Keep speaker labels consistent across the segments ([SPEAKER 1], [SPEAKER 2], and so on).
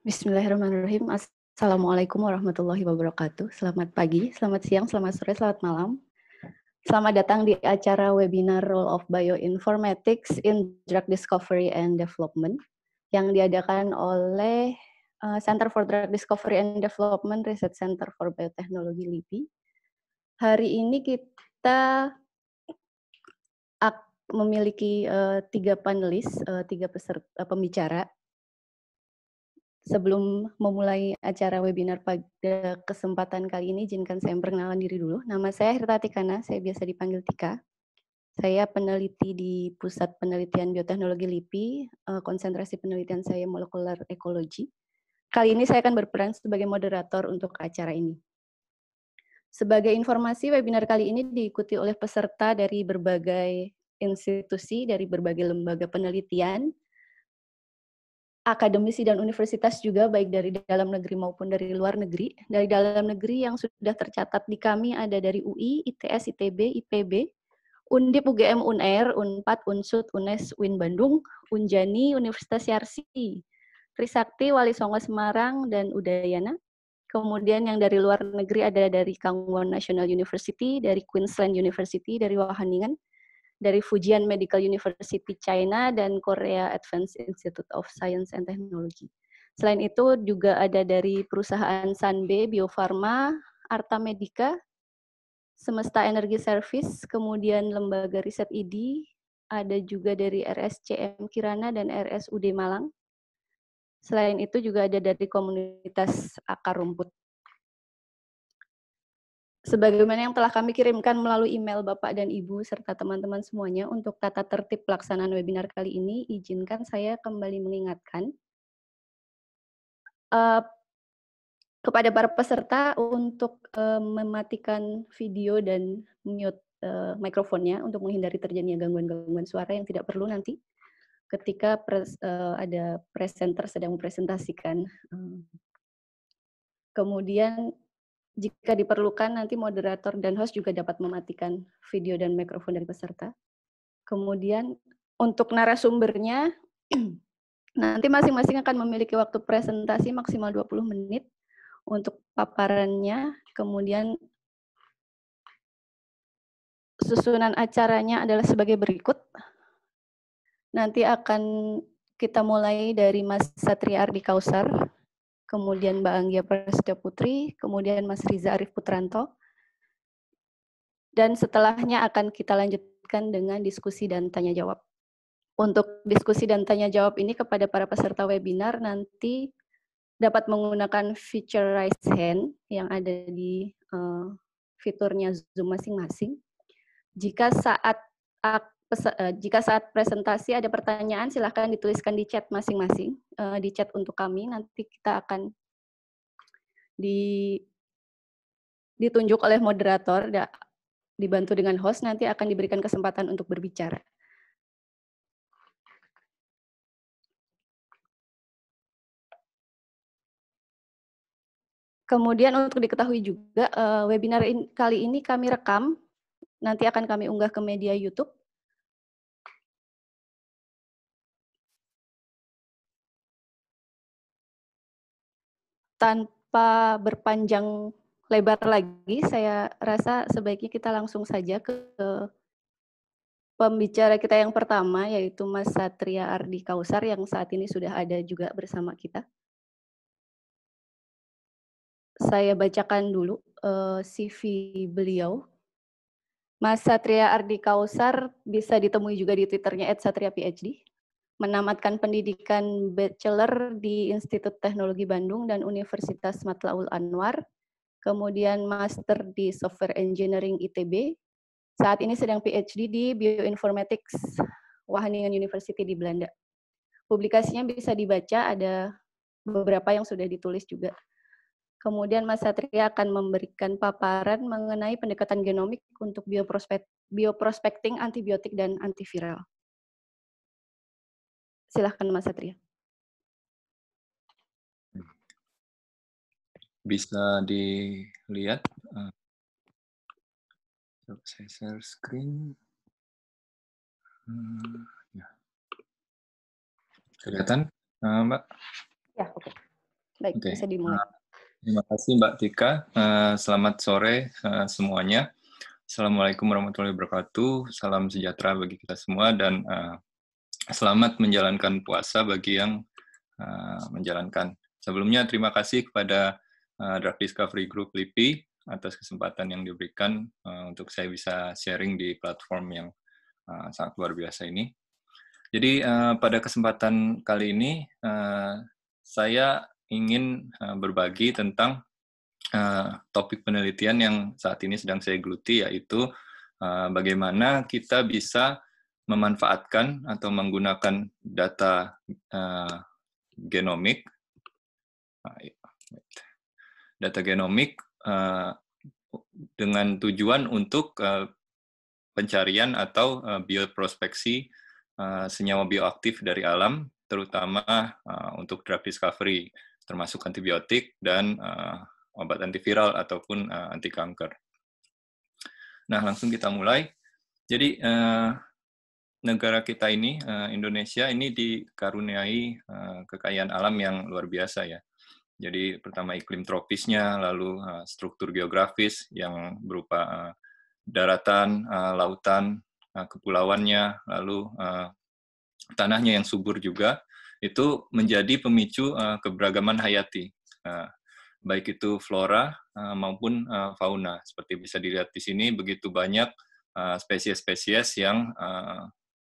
[SPEAKER 1] Bismillahirrahmanirrahim. Assalamualaikum warahmatullahi wabarakatuh. Selamat pagi, selamat siang, selamat sore, selamat malam. Selamat datang di acara webinar Role of Bioinformatics in Drug Discovery and Development yang diadakan oleh Center for Drug Discovery and Development Research Center for Biotechnology LIPI. Hari ini kita memiliki 3 panelis, 3 peserta pembicara. Sebelum memulai acara webinar pada kesempatan kali ini, izinkan saya memperkenalkan diri dulu. Nama saya Hirta Tikana, saya biasa dipanggil Tika. Saya peneliti di Pusat Penelitian Bioteknologi LIPI, konsentrasi penelitian saya molekular ekologi. Kali ini saya akan berperan sebagai moderator untuk acara ini. Sebagai informasi, webinar kali ini diikuti oleh peserta dari berbagai institusi, dari berbagai lembaga penelitian, akademisi dan universitas juga, baik dari dalam negeri maupun dari luar negeri. Dari dalam negeri yang sudah tercatat di kami ada dari UI, ITS, ITB, IPB, Undip, UGM, UNER, UNPAD, UNSUD, UNES, UIN Bandung, Unjani, Universitas Yarsi, Trisakti, Wali Songo Semarang, dan Udayana. Kemudian yang dari luar negeri ada dari Kangwon National University, dari Queensland University, dari Wageningen, dari Fujian Medical University China, dan Korea Advanced Institute of Science and Technology. Selain itu juga ada dari perusahaan Sanbe, Bio Farma, Arta Medica, Semesta Energi Service, kemudian Lembaga Riset ID, ada juga dari RSCM Kirana dan RSUD Malang. Selain itu juga ada dari komunitas akar rumput. Sebagaimana yang telah kami kirimkan melalui email Bapak dan Ibu serta teman-teman semuanya untuk tata tertib pelaksanaan webinar kali ini, izinkan saya kembali mengingatkan kepada para peserta untuk mematikan video dan mute mikrofonnya untuk menghindari terjadinya gangguan-gangguan suara yang tidak perlu nanti ketika ada presenter sedang mempresentasikan. Kemudian jika diperlukan, nanti moderator dan host juga dapat mematikan video dan mikrofon dari peserta. Kemudian untuk narasumbernya, nanti masing-masing akan memiliki waktu presentasi maksimal 20 menit untuk paparannya. Kemudian susunan acaranya adalah sebagai berikut. Nanti akan kita mulai dari Mas Satria Ardi Kausar, kemudian Mbak Anggia Prasetyo Putri, kemudian Mas Riza Arif Putranto, dan setelahnya akan kita lanjutkan dengan diskusi dan tanya jawab. Untuk diskusi dan tanya jawab ini kepada para peserta webinar nanti dapat menggunakan feature raise hand yang ada di fiturnya Zoom masing-masing. Jika saat presentasi ada pertanyaan, silahkan dituliskan di chat masing-masing, di chat untuk kami. Nanti kita akan ditunjuk oleh moderator, dibantu dengan host, nanti akan diberikan kesempatan untuk berbicara. Kemudian untuk diketahui juga, webinar kali ini kami rekam, nanti akan kami unggah ke media YouTube. Tanpa berpanjang lebar lagi, saya rasa sebaiknya kita langsung saja ke pembicara kita yang pertama, yaitu Mas Satria Ardi Kausar, yang saat ini sudah ada juga bersama kita. Saya bacakan dulu CV beliau. Mas Satria Ardi Kausar bisa ditemui juga di Twitternya @satriaphd. Menamatkan pendidikan bachelor di Institut Teknologi Bandung dan Universitas Matlaul Anwar. Kemudian master di Software Engineering ITB. Saat ini sedang PhD di Bioinformatics Wageningen University di Belanda. Publikasinya bisa dibaca, ada beberapa yang sudah ditulis juga. Kemudian Mas Satria akan memberikan paparan mengenai pendekatan genomik untuk bioprospecting antibiotik dan antiviral. Silahkan Mas Satria.
[SPEAKER 2] Bisa dilihat. Saya share screen. Ya. Kelihatan, Mbak?
[SPEAKER 1] Ya, oke. Baik,
[SPEAKER 2] Oke.
[SPEAKER 1] bisa dimulai.
[SPEAKER 2] Terima kasih Mbak Tika. Selamat sore semuanya. Assalamualaikum warahmatullahi wabarakatuh. Salam sejahtera bagi kita semua dan selamat menjalankan puasa bagi yang menjalankan. Sebelumnya terima kasih kepada Drug Discovery Group LIPI atas kesempatan yang diberikan untuk saya bisa sharing di platform yang sangat luar biasa ini. Jadi pada kesempatan kali ini saya ingin berbagi tentang topik penelitian yang saat ini sedang saya geluti, yaitu bagaimana kita bisa memanfaatkan atau menggunakan data genomik, dengan tujuan untuk pencarian atau bioprospeksi senyawa bioaktif dari alam, terutama untuk drug discovery, termasuk antibiotik dan obat antiviral ataupun anti kanker. Nah, langsung kita mulai. Jadi negara kita ini, Indonesia ini dikaruniai kekayaan alam yang luar biasa ya. Jadi pertama iklim tropisnya, lalu struktur geografis yang berupa daratan, lautan, kepulauannya, lalu tanahnya yang subur juga, itu menjadi pemicu keberagaman hayati, baik itu flora maupun fauna. Seperti bisa dilihat di sini, begitu banyak spesies-spesies yang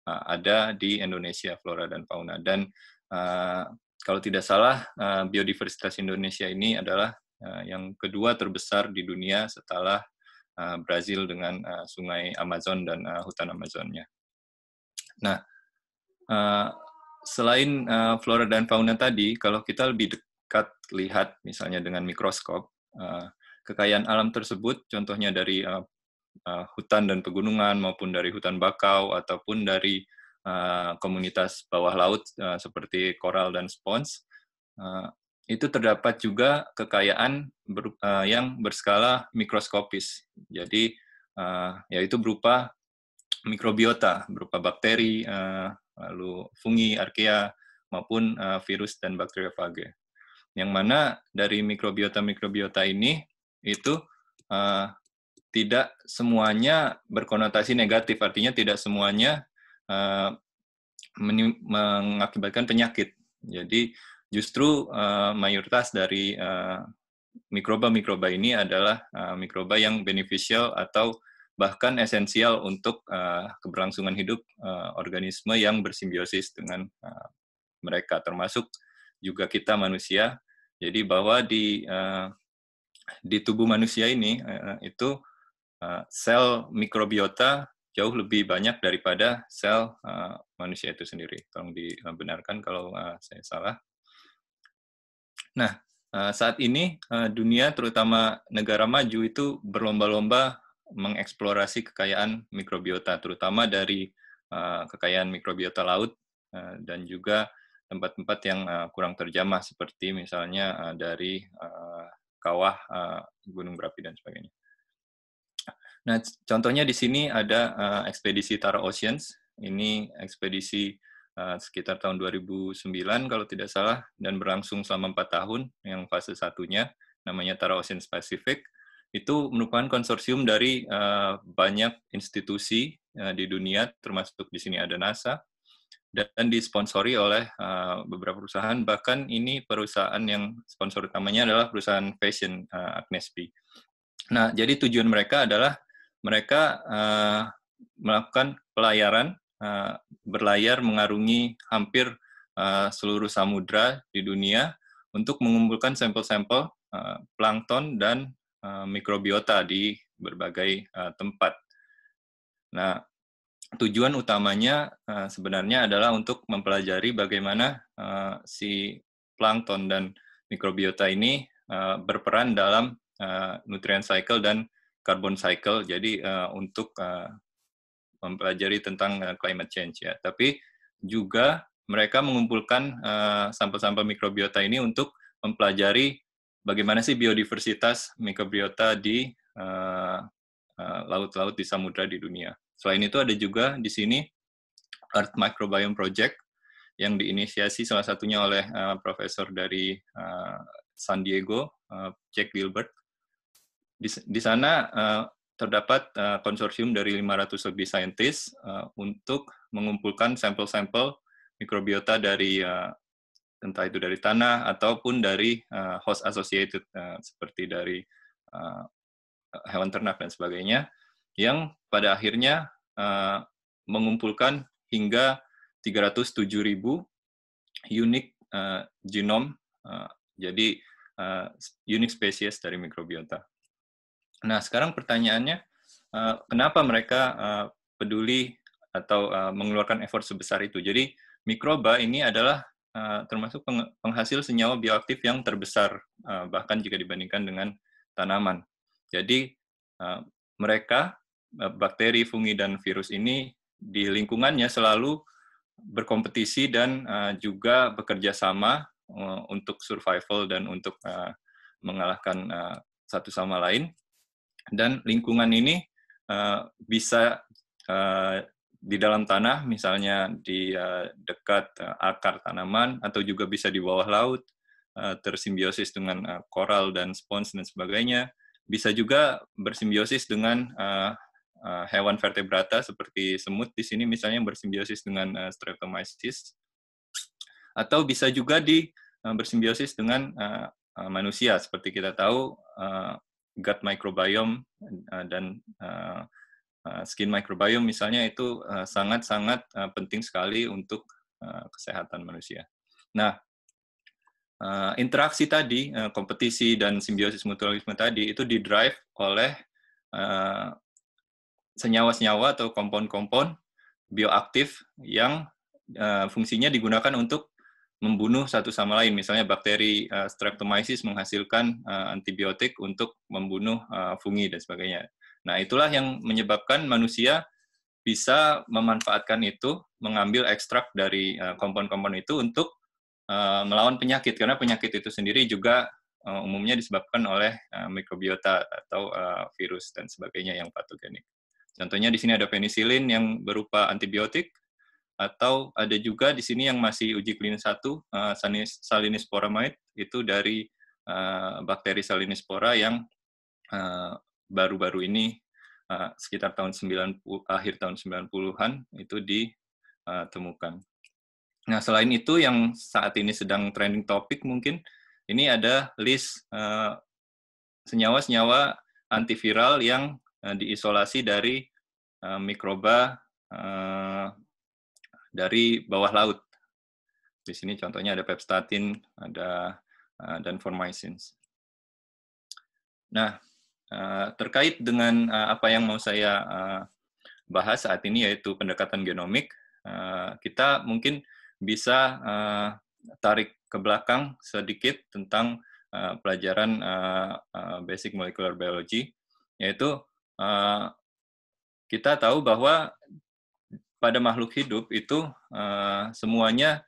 [SPEAKER 2] ada di Indonesia, flora dan fauna. Dan kalau tidak salah, biodiversitas Indonesia ini adalah yang kedua terbesar di dunia setelah Brazil dengan sungai Amazon dan hutan Amazonnya. Nah, selain flora dan fauna tadi, kalau kita lebih dekat lihat misalnya dengan mikroskop, kekayaan alam tersebut, contohnya dari hutan dan pegunungan maupun dari hutan bakau ataupun dari komunitas bawah laut seperti koral dan spons, itu terdapat juga kekayaan yang berskala mikroskopis. Jadi yaitu berupa mikrobiota, berupa bakteri, lalu fungi, archaea, maupun virus dan bakteriofage. Yang mana dari mikrobiota ini itu tidak semuanya berkonotasi negatif, artinya tidak semuanya mengakibatkan penyakit. Jadi justru mayoritas dari mikroba-mikroba ini adalah mikroba yang beneficial atau bahkan esensial untuk keberlangsungan hidup organisme yang bersimbiosis dengan mereka, termasuk juga kita manusia. Jadi bahwa di tubuh manusia ini itu sel mikrobiota jauh lebih banyak daripada sel manusia itu sendiri. Tolong dibenarkan kalau saya salah. Nah, saat ini dunia, terutama negara maju, itu berlomba-lomba mengeksplorasi kekayaan mikrobiota, terutama dari kekayaan mikrobiota laut dan juga tempat-tempat yang kurang terjamah, seperti misalnya dari kawah gunung berapi dan sebagainya. Nah, contohnya di sini ada ekspedisi Tara Oceans. Ini ekspedisi sekitar tahun 2009 kalau tidak salah, dan berlangsung selama 4 tahun, yang fase satunya, namanya Tara Oceans Pacific. Itu merupakan konsorsium dari banyak institusi di dunia, termasuk di sini ada NASA, dan disponsori oleh beberapa perusahaan. Bahkan ini perusahaan yang sponsor utamanya adalah perusahaan fashion, Agnes B. Nah, jadi tujuan mereka adalah mereka melakukan pelayaran, berlayar mengarungi hampir seluruh samudra di dunia untuk mengumpulkan sampel-sampel plankton dan mikrobiota di berbagai tempat. Nah, tujuan utamanya sebenarnya adalah untuk mempelajari bagaimana si plankton dan mikrobiota ini berperan dalam nutrient cycle dan carbon cycle, jadi untuk mempelajari tentang climate change ya. Tapi juga mereka mengumpulkan sampel-sampel mikrobiota ini untuk mempelajari bagaimana sih biodiversitas mikrobiota di laut-laut di samudra di dunia. Selain itu ada juga di sini Earth Microbiome Project yang diinisiasi salah satunya oleh profesor dari San Diego, Jack Gilbert. Di sana terdapat konsorsium dari 500 lebih saintis untuk mengumpulkan sampel-sampel mikrobiota dari entah itu dari tanah ataupun dari host associated seperti dari hewan ternak dan sebagainya, yang pada akhirnya mengumpulkan hingga 307.000 unik genom, jadi unik spesies dari mikrobiota. Nah, sekarang pertanyaannya, kenapa mereka peduli atau mengeluarkan effort sebesar itu? Jadi, mikroba ini adalah termasuk penghasil senyawa bioaktif yang terbesar, bahkan jika dibandingkan dengan tanaman. Jadi, mereka, bakteri, fungi, dan virus ini di lingkungannya selalu berkompetisi dan juga bekerja sama untuk survival dan untuk mengalahkan satu sama lain. Dan lingkungan ini bisa di dalam tanah, misalnya di dekat akar tanaman, atau juga bisa di bawah laut, tersimbiosis dengan koral dan spons dan sebagainya. Bisa juga bersimbiosis dengan hewan vertebrata seperti semut di sini misalnya bersimbiosis dengan Streptomyces, atau bisa juga bersimbiosis dengan manusia. Seperti kita tahu, gut microbiome dan skin microbiome misalnya itu sangat-sangat penting sekali untuk kesehatan manusia. Nah, interaksi tadi, kompetisi dan simbiosis mutualisme tadi itu didrive oleh senyawa-senyawa atau kompon-kompon bioaktif yang fungsinya digunakan untuk membunuh satu sama lain. Misalnya bakteri Streptomyces menghasilkan antibiotik untuk membunuh fungi dan sebagainya. Nah, itulah yang menyebabkan manusia bisa memanfaatkan itu, mengambil ekstrak dari kompon-kompon itu untuk melawan penyakit, karena penyakit itu sendiri juga umumnya disebabkan oleh mikrobiota atau virus dan sebagainya yang patogenik. Contohnya di sini ada penisilin yang berupa antibiotik, atau ada juga di sini yang masih uji klinis 1, Salinispora-mite, itu dari bakteri Salinispora yang baru-baru ini sekitar akhir tahun 90-an itu ditemukan. Nah, selain itu yang saat ini sedang trending topik mungkin, ini ada list senyawa-senyawa antiviral yang diisolasi dari mikroba dari bawah laut. Di sini contohnya ada pepstatin, ada dan formycins. Nah, terkait dengan apa yang mau saya bahas saat ini, yaitu pendekatan genomik, kita mungkin bisa tarik ke belakang sedikit tentang pelajaran basic molecular biology, yaitu kita tahu bahwa pada makhluk hidup itu semuanya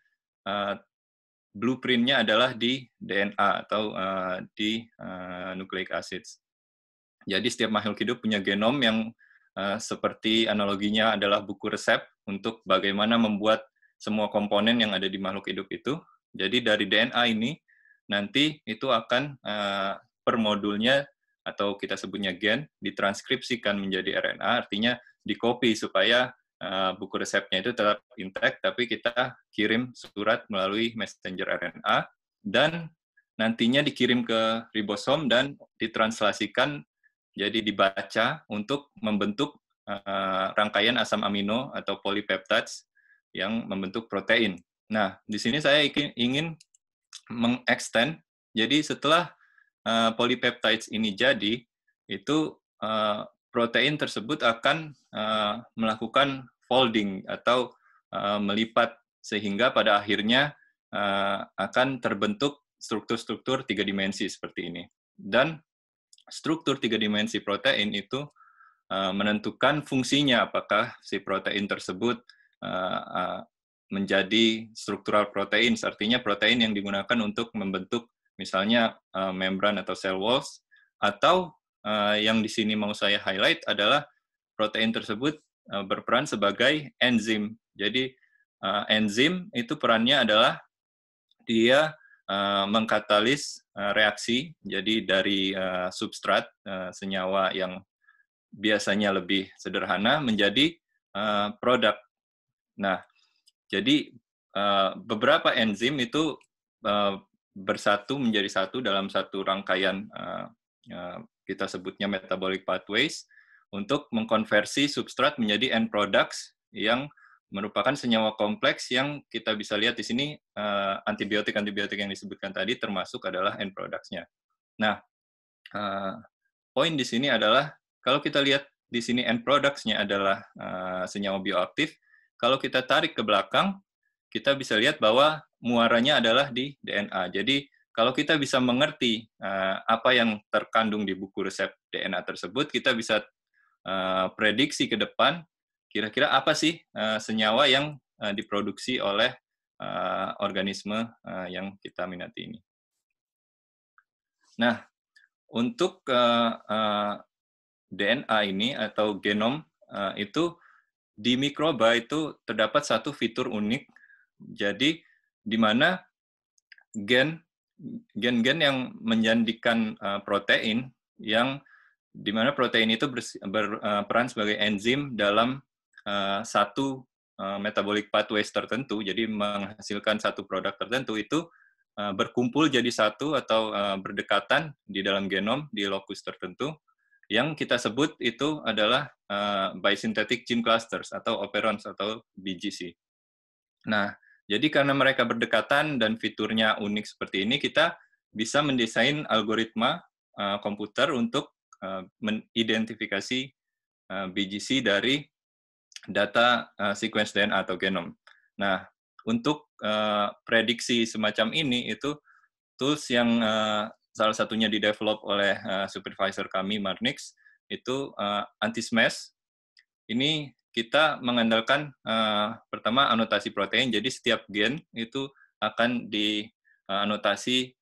[SPEAKER 2] blueprint-nya adalah di DNA atau di nucleic acids. Jadi setiap makhluk hidup punya genom yang seperti analoginya adalah buku resep untuk bagaimana membuat semua komponen yang ada di makhluk hidup itu. Jadi dari DNA ini nanti itu akan per modulnya atau kita sebutnya gen ditranskripsikan menjadi RNA, artinya di-copy supaya buku resepnya itu tetap intact, tapi kita kirim surat melalui messenger RNA, dan nantinya dikirim ke ribosom dan ditranslasikan, jadi dibaca untuk membentuk rangkaian asam amino atau polypeptides yang membentuk protein. Nah, di sini saya ingin mengextend, jadi setelah polypeptides ini jadi, itu protein tersebut akan melakukan folding atau melipat, sehingga pada akhirnya akan terbentuk struktur-struktur 3 dimensi seperti ini. Dan struktur 3 dimensi protein itu menentukan fungsinya, apakah si protein tersebut menjadi struktural protein, artinya protein yang digunakan untuk membentuk misalnya membran atau cell walls, atau yang di sini mau saya highlight adalah protein tersebut berperan sebagai enzim. Jadi enzim itu perannya adalah dia mengkatalis reaksi, jadi dari substrat senyawa yang biasanya lebih sederhana menjadi produk. Nah, jadi beberapa enzim itu bersatu menjadi satu dalam satu rangkaian kita sebutnya metabolic pathways untuk mengkonversi substrat menjadi end products yang merupakan senyawa kompleks yang kita bisa lihat di sini antibiotik-antibiotik yang disebutkan tadi termasuk adalah end products-nya. Nah, poin di sini adalah kalau kita lihat di sini end products-nya adalah senyawa bioaktif, kalau kita tarik ke belakang, kita bisa lihat bahwa muaranya adalah di DNA. Jadi kalau kita bisa mengerti apa yang terkandung di buku resep DNA tersebut, kita bisa prediksi ke depan kira-kira apa sih senyawa yang diproduksi oleh organisme yang kita minati ini. Nah, untuk DNA ini atau genom itu di mikroba itu terdapat satu fitur unik. Jadi di mana gen-gen yang menjadikan protein yang di mana protein itu berperan sebagai enzim dalam satu metabolic pathways tertentu, jadi menghasilkan satu produk tertentu itu berkumpul jadi satu atau berdekatan di dalam genom di lokus tertentu yang kita sebut itu adalah biosynthetic gene clusters atau operons atau BGC. Nah, jadi karena mereka berdekatan dan fiturnya unik seperti ini, kita bisa mendesain algoritma komputer untuk mengidentifikasi BGC dari data sequence DNA atau genom. Nah, untuk prediksi semacam ini itu tools yang salah satunya di-develop oleh supervisor kami, Marnix, itu anti-smash. Ini kita mengandalkan pertama anotasi protein, jadi setiap gen itu akan dianotasi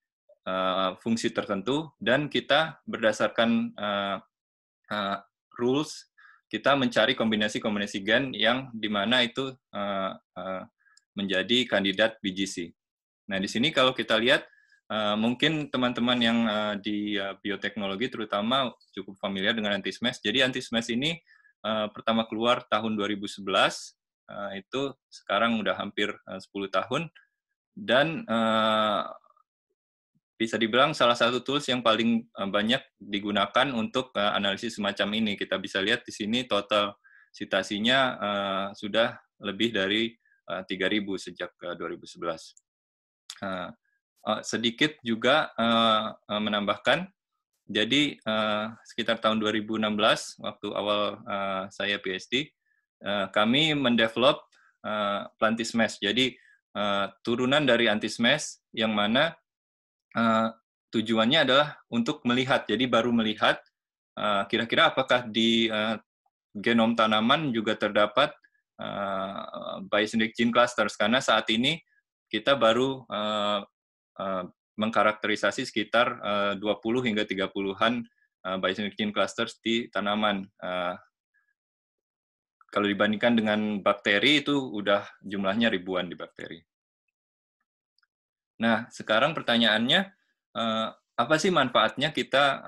[SPEAKER 2] fungsi tertentu, dan kita berdasarkan rules, kita mencari kombinasi-kombinasi gen yang dimana itu menjadi kandidat BGC. Nah, di sini kalau kita lihat, mungkin teman-teman yang di bioteknologi terutama cukup familiar dengan anti-smash. Jadi anti-smash ini pertama keluar tahun 2011, itu sekarang udah hampir 10 tahun, dan bisa dibilang salah satu tools yang paling banyak digunakan untuk analisis semacam ini. Kita bisa lihat di sini total citasinya sudah lebih dari 3.000 sejak 2011. Sedikit juga menambahkan, jadi sekitar tahun 2016, waktu awal saya PhD, kami mendevelop Plantismash. Jadi turunan dari anti-smash yang mana tujuannya adalah untuk melihat, jadi baru melihat kira-kira apakah di genom tanaman juga terdapat biosynthetic gene clusters, karena saat ini kita baru mengkarakterisasi sekitar 20 hingga 30-an biosynthetic gene clusters di tanaman. Kalau dibandingkan dengan bakteri itu udah jumlahnya ribuan di bakteri. Nah, sekarang pertanyaannya, apa sih manfaatnya kita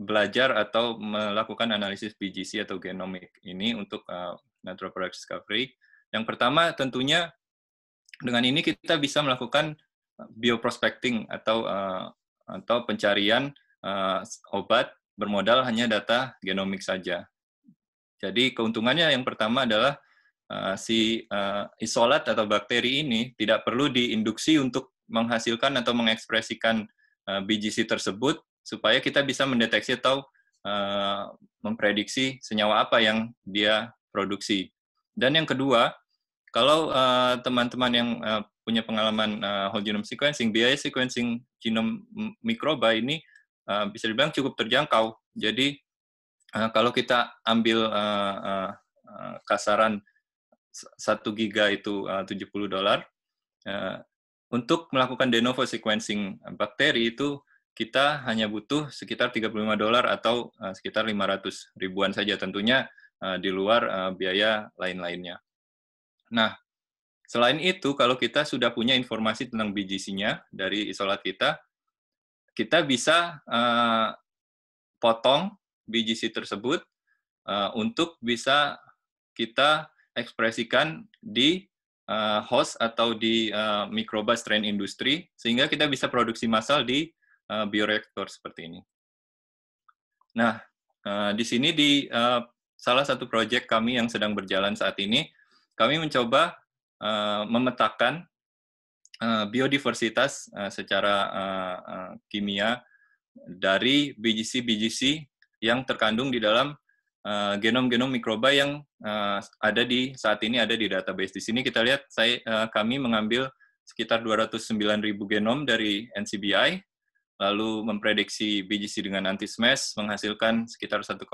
[SPEAKER 2] belajar atau melakukan analisis BGC atau genomik ini untuk natural product discovery? Yang pertama, tentunya dengan ini kita bisa melakukan bioprospecting atau pencarian obat bermodal hanya data genomik saja. Jadi keuntungannya yang pertama adalah si isolat atau bakteri ini tidak perlu diinduksi untuk menghasilkan atau mengekspresikan BGC tersebut, supaya kita bisa mendeteksi atau memprediksi senyawa apa yang dia produksi. Dan yang kedua, kalau teman-teman yang punya pengalaman whole genome sequencing, biaya sequencing genom mikroba ini bisa dibilang cukup terjangkau. Jadi kalau kita ambil kasaran 1 giga itu $70. Untuk melakukan de novo sequencing bakteri itu kita hanya butuh sekitar $35 atau sekitar 500 ribuan saja, tentunya di luar biaya lain-lainnya. Nah, selain itu, kalau kita sudah punya informasi tentang BGC-nya dari isolat kita, kita bisa potong BGC tersebut untuk bisa kita ekspresikan di host atau di mikroba strain industri, sehingga kita bisa produksi massal di bioreaktor seperti ini. Nah, di sini di salah satu proyek kami yang sedang berjalan saat ini, kami mencoba memetakan biodiversitas secara kimia dari BGC-BGC yang terkandung di dalam genom-genom mikroba yang ada saat ini ada di database. Di sini kita lihat kami mengambil sekitar 209.000 genom dari NCBI, lalu memprediksi BGC dengan anti-smash menghasilkan sekitar 1,2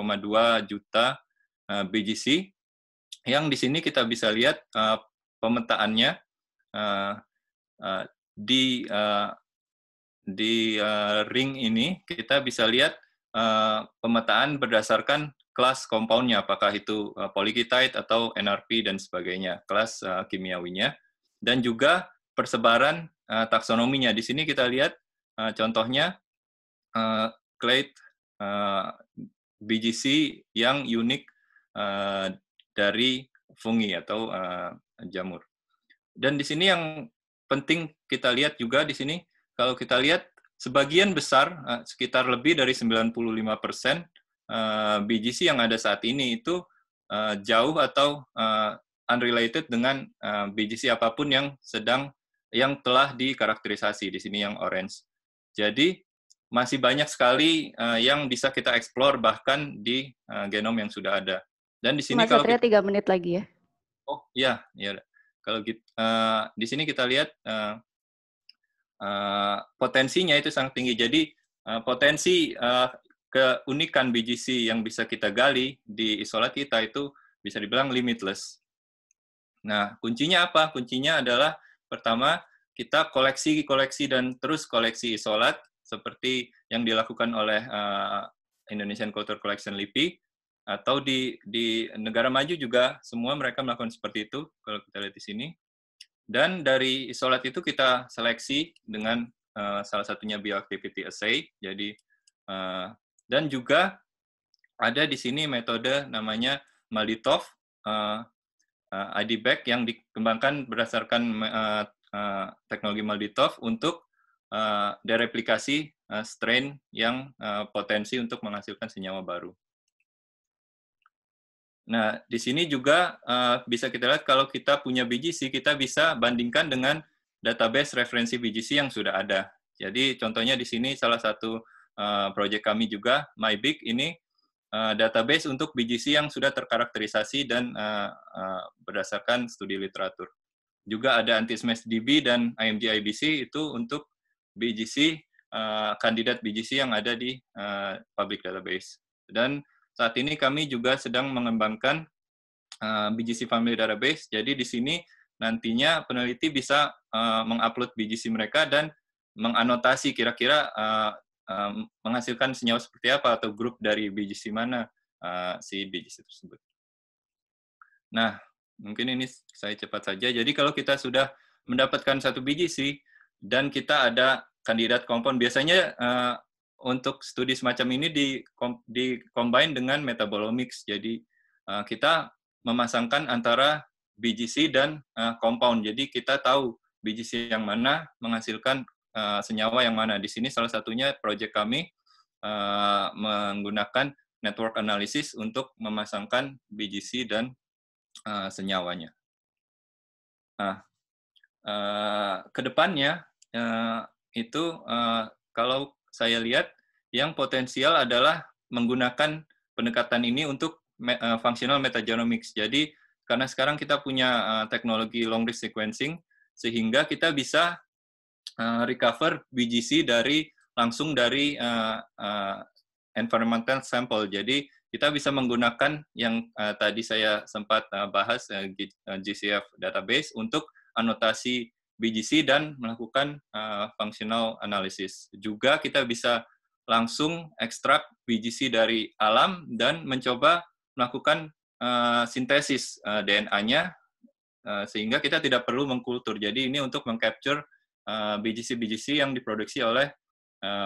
[SPEAKER 2] juta BGC, yang di sini kita bisa lihat pemetaannya di ring ini kita bisa lihat pemetaan berdasarkan kelas compound-nya, apakah itu polyketide atau NRP dan sebagainya, kelas kimiawinya, dan juga persebaran taksonominya. Di sini kita lihat contohnya clade BGC yang unik dari fungi atau jamur. Dan di sini yang penting kita lihat juga di sini, kalau kita lihat sebagian besar, sekitar lebih dari 95% BGC yang ada saat ini itu jauh atau unrelated dengan BGC apapun yang telah dikarakterisasi. Di sini yang orange. Jadi masih banyak sekali yang bisa kita explore bahkan di genom yang sudah ada. Dan di sini
[SPEAKER 1] Mas Satria 3 menit lagi ya.
[SPEAKER 2] Oh iya, ya. Kalau di sini kita lihat potensinya itu sangat tinggi. Jadi potensi keunikan BGC yang bisa kita gali di isolat kita itu bisa dibilang limitless. Nah, kuncinya apa? Kuncinya adalah pertama, kita koleksi dan terus koleksi isolat seperti yang dilakukan oleh Indonesian Culture Collection LIPI, atau di negara maju juga semua mereka melakukan seperti itu kalau kita lihat di sini. Dan dari isolat itu kita seleksi dengan salah satunya bioactivity assay. Jadi dan juga ada di sini metode namanya Malditov IDBAC yang dikembangkan berdasarkan teknologi Malditov untuk dereplikasi strain yang potensi untuk menghasilkan senyawa baru. Nah, di sini juga bisa kita lihat kalau kita punya BGC, kita bisa bandingkan dengan database referensi BGC yang sudah ada. Jadi contohnya di sini salah satu proyek kami juga, MyBig, ini database untuk BGC yang sudah terkarakterisasi dan berdasarkan studi literatur. Juga ada Anti-Smash DB dan IMG-IBC itu untuk BGC, kandidat BGC yang ada di public database. Dan saat ini kami juga sedang mengembangkan BGC Family Database. Jadi di sini nantinya peneliti bisa mengupload BGC mereka dan menganotasi kira-kira menghasilkan senyawa seperti apa atau grup dari BGC mana si BGC tersebut. Nah, mungkin ini saya cepat saja. Jadi kalau kita sudah mendapatkan satu BGC dan kita ada kandidat kompon, biasanya untuk studi semacam ini di-combine dengan metabolomics. Jadi kita memasangkan antara BGC dan compound. Jadi kita tahu BGC yang mana menghasilkan senyawa yang mana. Di sini salah satunya proyek kami menggunakan network analysis untuk memasangkan BGC dan senyawanya. Nah, kedepannya itu kalau saya lihat yang potensial adalah menggunakan pendekatan ini untuk functional metagenomics. Jadi karena sekarang kita punya teknologi long read sequencing, sehingga kita bisa recover BGC langsung dari environmental sample. Jadi kita bisa menggunakan yang tadi saya sempat bahas, GCF database, untuk anotasi BGC dan melakukan functional analysis. Juga kita bisa langsung ekstrak BGC dari alam dan mencoba melakukan sintesis DNA-nya, sehingga kita tidak perlu mengkultur. Jadi ini untuk mengcapture BGC-BGC yang diproduksi oleh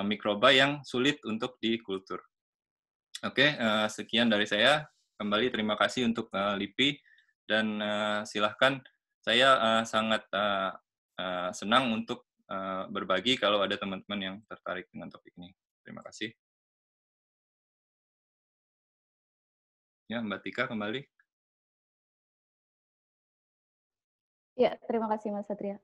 [SPEAKER 2] mikroba yang sulit untuk dikultur. Oke, sekian dari saya. Kembali terima kasih untuk LIPI, dan silahkan, saya sangat senang untuk berbagi kalau ada teman-teman yang tertarik dengan topik ini. Terima kasih. Ya, Mbak Tika kembali.
[SPEAKER 1] Ya, terima kasih Mas Satria.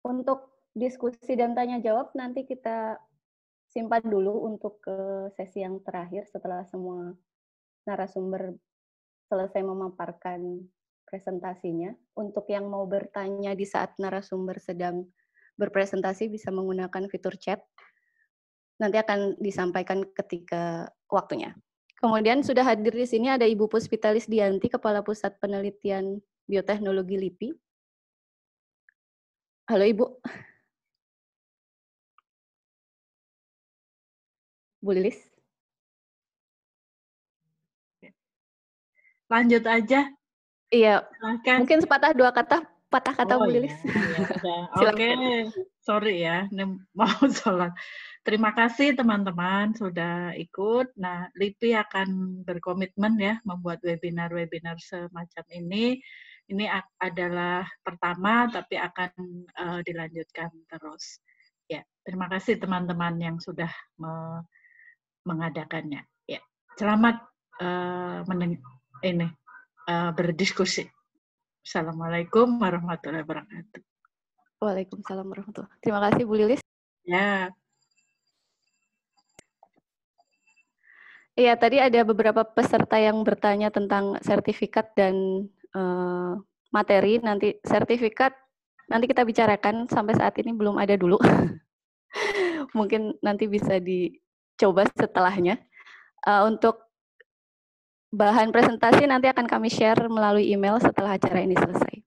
[SPEAKER 1] Untuk diskusi dan tanya jawab nanti kita simpan dulu untuk ke sesi yang terakhir setelah semua narasumber selesai memaparkan presentasinya. Untuk yang mau bertanya di saat narasumber sedang berpresentasi bisa menggunakan fitur chat. Nanti akan disampaikan ketika waktunya. Kemudian sudah hadir di sini ada Ibu Puspitalis Dianti, Kepala Pusat Penelitian Bioteknologi LIPI. Halo Ibu. Bu Lilis.
[SPEAKER 3] Lanjut aja.
[SPEAKER 1] Iya.
[SPEAKER 3] Silahkan.
[SPEAKER 1] Mungkin sepatah dua kata, patah kata Bu Lilis.
[SPEAKER 3] Ya. Oke, sorry ya, ini mau sholat. Terima kasih teman-teman sudah ikut. Nah, LIPI akan berkomitmen ya membuat webinar-webinar semacam ini. Ini adalah pertama, tapi akan dilanjutkan terus. Ya, terima kasih teman-teman yang sudah mengadakannya. Ya, selamat berdiskusi. Assalamualaikum warahmatullahi wabarakatuh.
[SPEAKER 1] Waalaikumsalam warahmatullahi wabarakatuh. Terima kasih Bu Lilis.
[SPEAKER 3] Ya.
[SPEAKER 1] Iya, tadi ada beberapa peserta yang bertanya tentang sertifikat dan materi. Nanti sertifikat nanti kita bicarakan, sampai saat ini belum ada dulu. Mungkin nanti bisa dicoba setelahnya. Untuk bahan presentasi nanti akan kami share melalui email setelah acara ini selesai.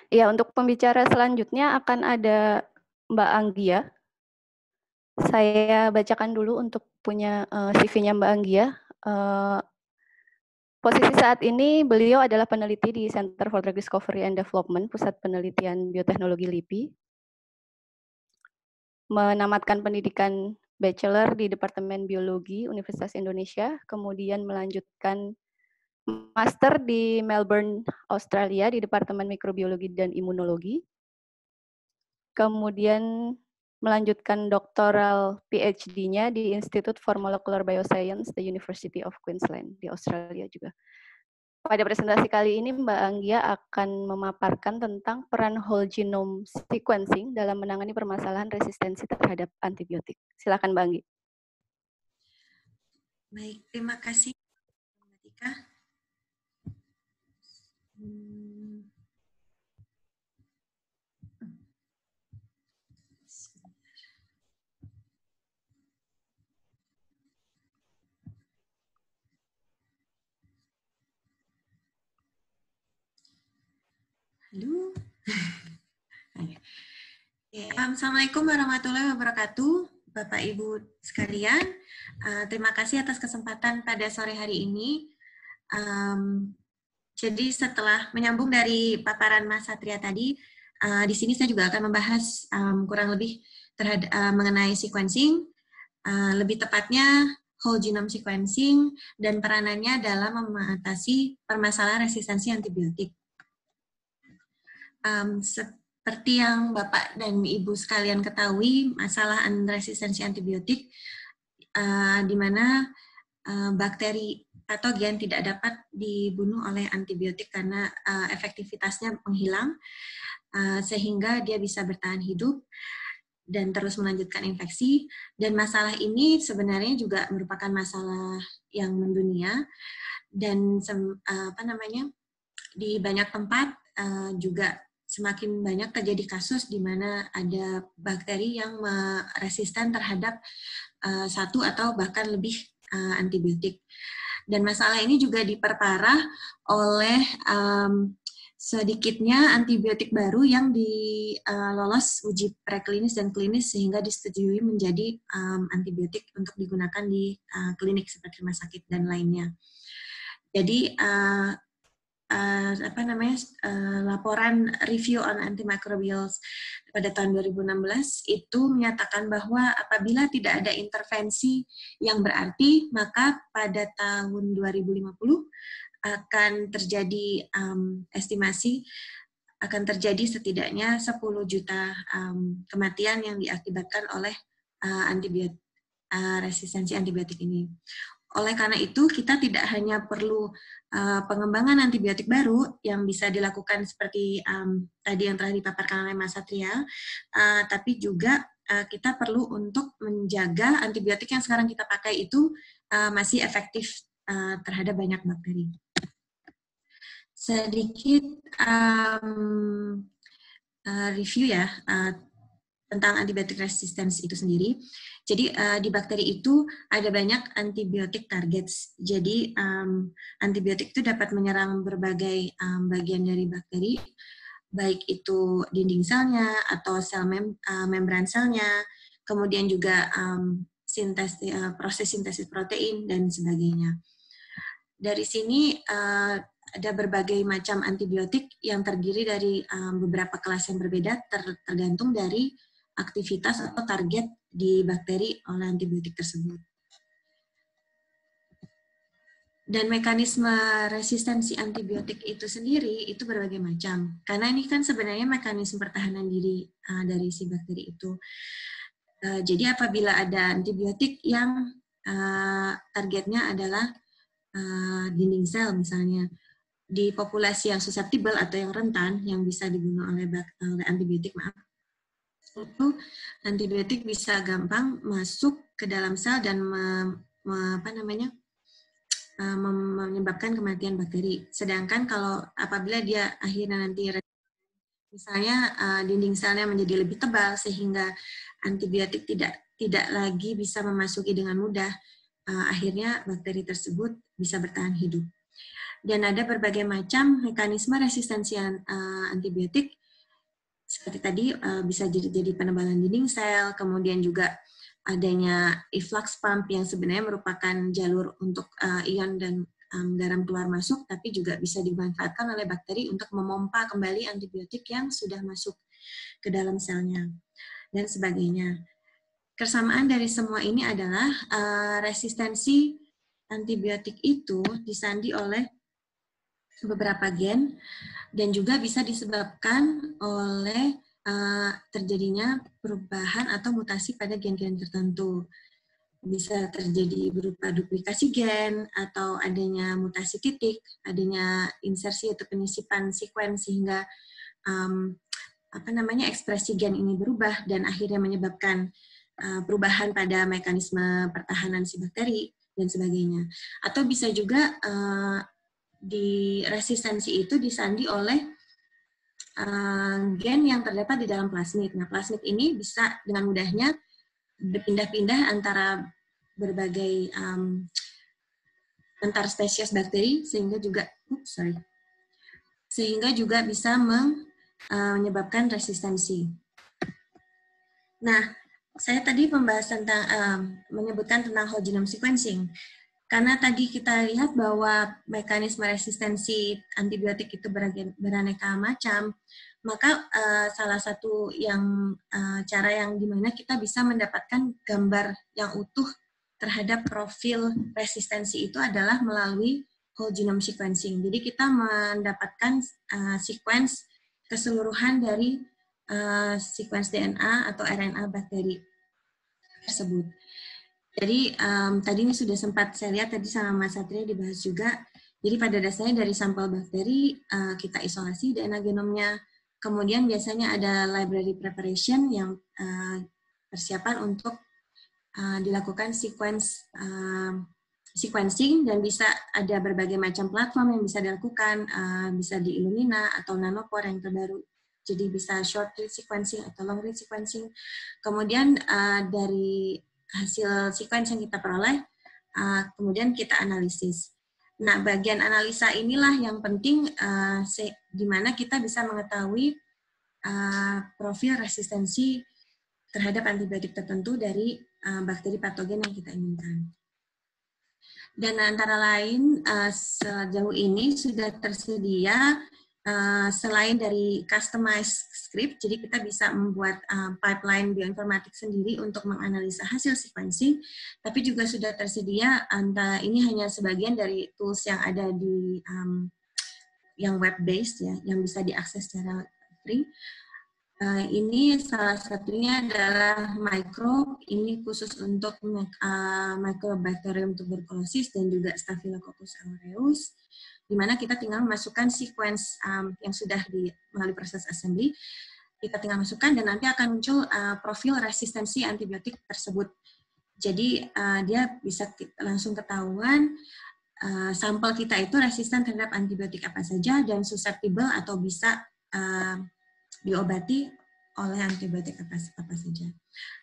[SPEAKER 1] Ya, untuk pembicara selanjutnya akan ada Mbak Anggia. Saya bacakan dulu untuk punya CV-nya Mbak Anggia. Posisi saat ini beliau adalah peneliti di Center for Drug Discovery and Development, Pusat Penelitian Bioteknologi LIPI. Menamatkan pendidikan Bachelor di Departemen Biologi Universitas Indonesia, kemudian melanjutkan Master di Melbourne, Australia di Departemen Mikrobiologi dan Imunologi. Kemudian melanjutkan doktoral PhD-nya di Institute for Molecular Bioscience, the University of Queensland di Australia juga. Pada presentasi kali ini Mbak Anggia akan memaparkan tentang peran whole genome sequencing dalam menangani permasalahan resistensi terhadap antibiotik. Silakan Mbak Anggia.
[SPEAKER 4] Baik, terima kasih Mbak Tika. Halo. Assalamualaikum warahmatullahi wabarakatuh, Bapak Ibu sekalian. Terima kasih atas kesempatan pada sore hari ini. Jadi setelah menyambung dari paparan Mas Satria tadi, di sini saya juga akan membahas kurang lebih mengenai sequencing, lebih tepatnya whole genome sequencing dan peranannya dalam mengatasi permasalahan resistensi antibiotik. Seperti yang Bapak dan Ibu sekalian ketahui, masalah resistensi antibiotik di mana bakteri patogen tidak dapat dibunuh oleh antibiotik karena efektivitasnya menghilang, sehingga dia bisa bertahan hidup dan terus melanjutkan infeksi. Dan masalah ini sebenarnya juga merupakan masalah yang mendunia dan di banyak tempat juga semakin banyak terjadi kasus di mana ada bakteri yang resisten terhadap satu atau bahkan lebih antibiotik. Dan masalah ini juga diperparah oleh sedikitnya antibiotik baru yang lolos uji preklinis dan klinis sehingga disetujui menjadi antibiotik untuk digunakan di klinik seperti rumah sakit dan lainnya. Jadi laporan review on antimicrobials pada tahun 2016 itu menyatakan bahwa apabila tidak ada intervensi yang berarti, maka pada tahun 2050 akan terjadi estimasi akan terjadi setidaknya 10 juta kematian yang diakibatkan oleh resistensi antibiotik ini. Oleh karena itu, kita tidak hanya perlu pengembangan antibiotik baru yang bisa dilakukan seperti tadi yang telah dipaparkan oleh Mas Satria, tapi juga kita perlu untuk menjaga antibiotik yang sekarang kita pakai itu masih efektif terhadap banyak bakteri. Sedikit review ya tentang antibiotik resistance itu sendiri. Jadi di bakteri itu ada banyak antibiotik targets. Jadi antibiotik itu dapat menyerang berbagai bagian dari bakteri, baik itu dinding selnya atau sel membran selnya, kemudian juga proses sintesis protein dan sebagainya. Dari sini ada berbagai macam antibiotik yang terdiri dari beberapa kelas yang berbeda tergantung dari aktivitas atau target di bakteri oleh antibiotik tersebut. Dan mekanisme resistensi antibiotik itu sendiri itu berbagai macam. Karena ini kan sebenarnya mekanisme pertahanan diri dari si bakteri itu. Jadi apabila ada antibiotik yang targetnya adalah dinding sel misalnya, di populasi yang susceptible atau yang rentan yang bisa dibunuh oleh antibiotik, itu antibiotik bisa gampang masuk ke dalam sel dan menyebabkan kematian bakteri. Sedangkan kalau apabila dia akhirnya nanti misalnya dinding selnya menjadi lebih tebal sehingga antibiotik tidak lagi bisa memasuki dengan mudah, akhirnya bakteri tersebut bisa bertahan hidup. Dan ada berbagai macam mekanisme resistensi antibiotik. Seperti tadi bisa jadi penebalan dinding sel, kemudian juga adanya efflux pump yang sebenarnya merupakan jalur untuk ion dan garam keluar masuk, tapi juga bisa dimanfaatkan oleh bakteri untuk memompa kembali antibiotik yang sudah masuk ke dalam selnya, dan sebagainya. Kesamaan dari semua ini adalah resistensi antibiotik itu disandi oleh beberapa gen dan juga bisa disebabkan oleh terjadinya perubahan atau mutasi pada gen-gen tertentu. Bisa terjadi berupa duplikasi gen atau adanya mutasi titik, adanya insersi atau penyisipan sekuen sehingga ekspresi gen ini berubah dan akhirnya menyebabkan perubahan pada mekanisme pertahanan si bakteri dan sebagainya. Atau bisa juga di resistensi itu disandi oleh gen yang terdapat di dalam plasmid. Nah, plasmid ini bisa dengan mudahnya berpindah-pindah antara berbagai antar spesies bakteri sehingga juga bisa menyebabkan resistensi. Nah, saya tadi membahas tentang menyebutkan tentang whole genome sequencing. Karena tadi kita lihat bahwa mekanisme resistensi antibiotik itu beraneka macam, maka salah satu cara yang dimana kita bisa mendapatkan gambar yang utuh terhadap profil resistensi itu adalah melalui whole genome sequencing. Jadi kita mendapatkan sequence keseluruhan dari sequence DNA atau RNA bakteri tersebut. Jadi tadi ini sudah sempat saya lihat tadi sama Mas Satria dibahas juga. Jadi pada dasarnya dari sampel bakteri kita isolasi DNA genomnya. Kemudian biasanya ada library preparation yang persiapan untuk dilakukan sequencing dan bisa ada berbagai macam platform yang bisa dilakukan, bisa di Illumina atau Nanopore yang terbaru jadi bisa short read sequencing atau long read sequencing. Kemudian dari hasil sequence yang kita peroleh, kemudian kita analisis. Nah, bagian analisa inilah yang penting, di mana kita bisa mengetahui profil resistensi terhadap antibiotik tertentu dari bakteri patogen yang kita inginkan. Dan antara lain sejauh ini sudah tersedia selain dari customized script, jadi kita bisa membuat pipeline bioinformatik sendiri untuk menganalisa hasil sequencing, tapi juga sudah tersedia, ini hanya sebagian dari tools yang ada di yang web-based ya, yang bisa diakses secara free. Ini salah satunya adalah Microbe, ini khusus untuk Mycobacterium tuberculosis dan juga Staphylococcus aureus, di mana kita tinggal memasukkan sequence yang sudah melalui proses assembly, kita tinggal masukkan dan nanti akan muncul profil resistensi antibiotik tersebut. Jadi dia bisa langsung ketahuan sampel kita itu resisten terhadap antibiotik apa saja dan susceptible atau bisa diobati oleh antibiotik apa saja.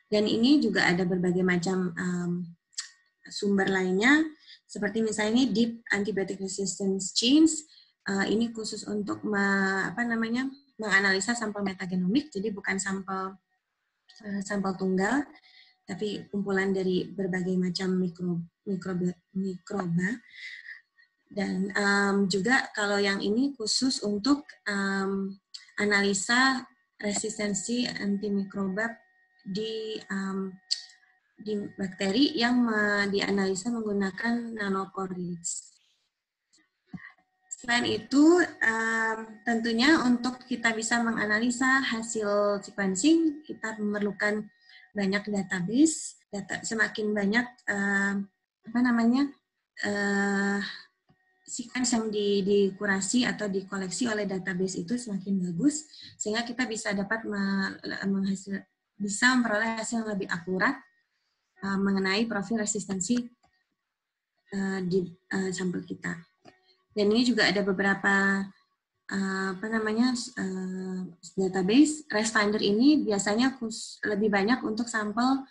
[SPEAKER 4] Dan ini juga ada berbagai macam sumber lainnya, seperti misalnya Deep Antibiotic Resistance Chains, ini khusus untuk menganalisa sampel metagenomik, jadi bukan sampel tunggal, tapi kumpulan dari berbagai macam mikroba. Dan juga kalau yang ini khusus untuk analisa resistensi antimikroba di bakteri yang dianalisa menggunakan nanopore-reads. Selain itu, tentunya untuk kita bisa menganalisa hasil sequencing, kita memerlukan banyak database. Semakin banyak sequence yang dikurasi atau dikoleksi oleh database itu semakin bagus, sehingga kita bisa dapat bisa memperoleh hasil yang lebih akurat mengenai profil resistensi di sampel kita. Dan ini juga ada beberapa database. ResFinder ini biasanya lebih banyak untuk sampel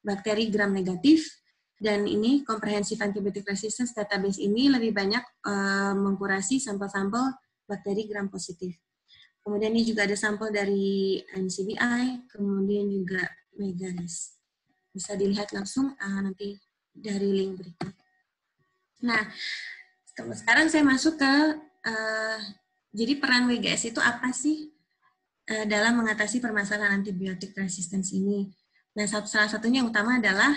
[SPEAKER 4] bakteri gram negatif. Dan ini Comprehensive Antibiotic Resistance Database ini lebih banyak mengkurasi sampel-sampel bakteri gram positif. Kemudian ini juga ada sampel dari NCBI, kemudian juga Megares. Bisa dilihat langsung nanti dari link berikut. Nah, sekarang saya masuk ke, jadi peran WGS itu apa sih dalam mengatasi permasalahan antibiotik resistance ini? Nah, salah satunya yang utama adalah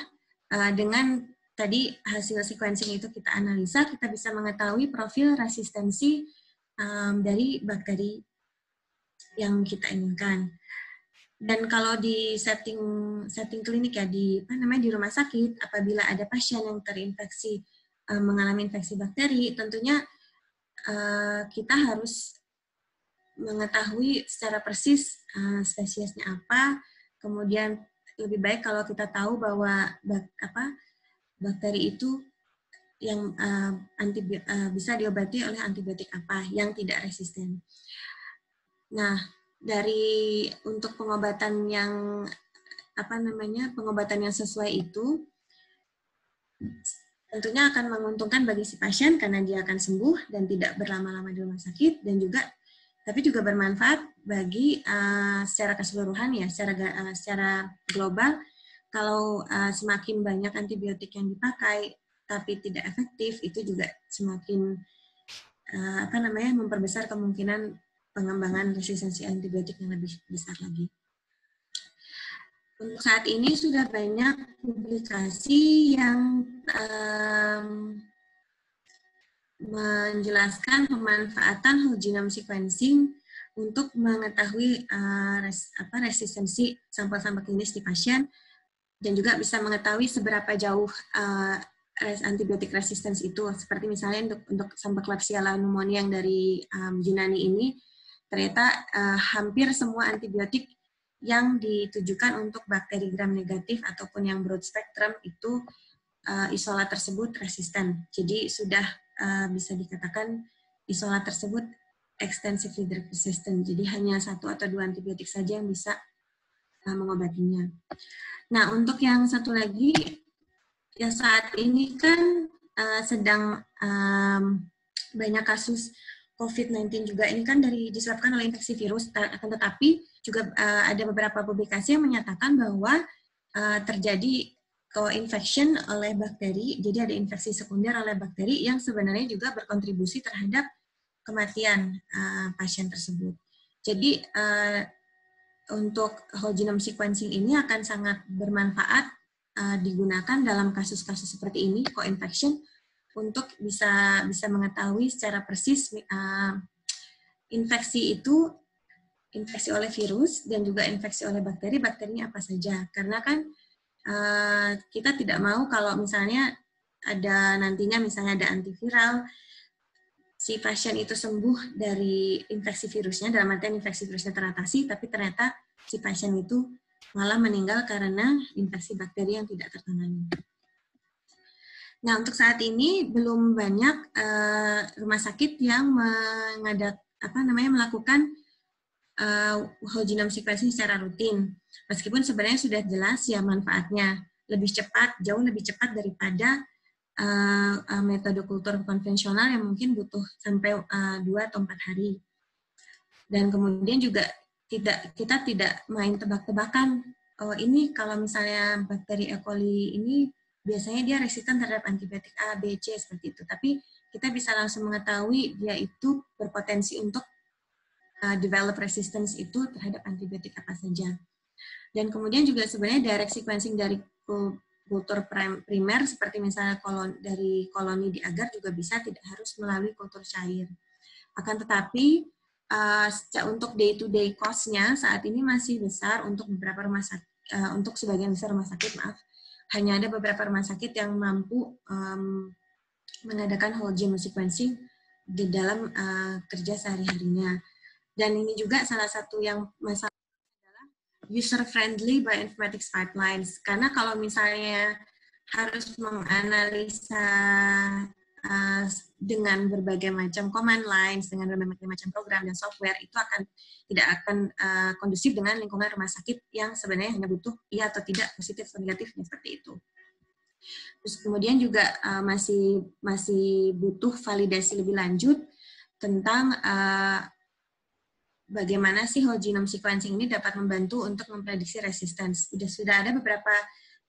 [SPEAKER 4] dengan tadi hasil sequencing itu kita analisa, kita bisa mengetahui profil resistensi dari bakteri yang kita inginkan. Dan kalau di setting klinik ya di rumah sakit, apabila ada pasien yang terinfeksi mengalami infeksi bakteri, tentunya kita harus mengetahui secara persis spesiesnya apa. Kemudian lebih baik kalau kita tahu bahwa bakteri itu yang bisa diobati oleh antibiotik apa yang tidak resisten. Nah, untuk pengobatan yang pengobatan yang sesuai itu tentunya akan menguntungkan bagi si pasien karena dia akan sembuh dan tidak berlama-lama di rumah sakit, dan tapi juga bermanfaat bagi secara keseluruhan ya, secara global. Kalau semakin banyak antibiotik yang dipakai tapi tidak efektif, itu juga semakin memperbesar kemungkinan pengembangan resistensi antibiotik yang lebih besar lagi. Untuk saat ini sudah banyak publikasi yang menjelaskan pemanfaatan whole genome sequencing untuk mengetahui resistensi sampel-sampel klinis di pasien, dan juga bisa mengetahui seberapa jauh antibiotik resistance itu. Seperti misalnya untuk sampel Klebsiella pneumonia yang dari Yunani ini, ternyata hampir semua antibiotik yang ditujukan untuk bakteri gram negatif ataupun yang broad spectrum itu isolat tersebut resisten. Jadi sudah bisa dikatakan isolat tersebut extensively drug resistant. Jadi hanya 1 atau 2 antibiotik saja yang bisa mengobatinya. Nah, untuk yang satu lagi, ya saat ini kan sedang banyak kasus COVID-19 juga. Ini kan disebabkan oleh infeksi virus, akan tetapi juga ada beberapa publikasi yang menyatakan bahwa terjadi co-infection oleh bakteri, jadi ada infeksi sekunder oleh bakteri yang sebenarnya juga berkontribusi terhadap kematian pasien tersebut. Jadi untuk whole genome sequencing ini akan sangat bermanfaat digunakan dalam kasus-kasus seperti ini, co-infection, untuk bisa mengetahui secara persis infeksi itu infeksi oleh virus dan juga infeksi oleh bakteri, bakterinya apa saja. Karena kan kita tidak mau kalau misalnya nantinya misalnya ada antiviral, si pasien itu sembuh dari infeksi virusnya, dalam artian infeksi virusnya teratasi, tapi ternyata si pasien itu malah meninggal karena infeksi bakteri yang tidak tertangani. Nah, untuk saat ini belum banyak rumah sakit yang melakukan whole genome sequencing secara rutin. Meskipun sebenarnya sudah jelas ya manfaatnya, jauh lebih cepat daripada metode kultur konvensional yang mungkin butuh sampai 2 atau 4 hari. Dan kemudian juga kita tidak main tebak-tebakan, oh ini kalau misalnya bakteri E. coli ini biasanya dia resisten terhadap antibiotik A, B, C, seperti itu. Tapi kita bisa langsung mengetahui dia itu berpotensi untuk develop resistance itu terhadap antibiotik apa saja. Dan kemudian juga sebenarnya direct sequencing dari kultur primer, seperti misalnya dari koloni di agar juga bisa, tidak harus melalui kultur cair. Akan tetapi, untuk day-to-day cost-nya saat ini masih besar untuk beberapa rumah sakit, untuk sebagian besar rumah sakit, hanya ada beberapa rumah sakit yang mampu mengadakan whole genome sequencing di dalam kerja sehari-harinya. Dan ini juga salah satu yang masalah adalah user-friendly bioinformatics pipelines. Karena kalau misalnya harus menganalisa dengan berbagai macam command lines, dengan berbagai macam program dan software, itu tidak akan kondusif dengan lingkungan rumah sakit yang sebenarnya hanya butuh iya atau tidak, positif atau negatifnya, seperti itu. Terus kemudian juga masih butuh validasi lebih lanjut tentang bagaimana sih whole genome sequencing ini dapat membantu untuk memprediksi resistance. Sudah ada beberapa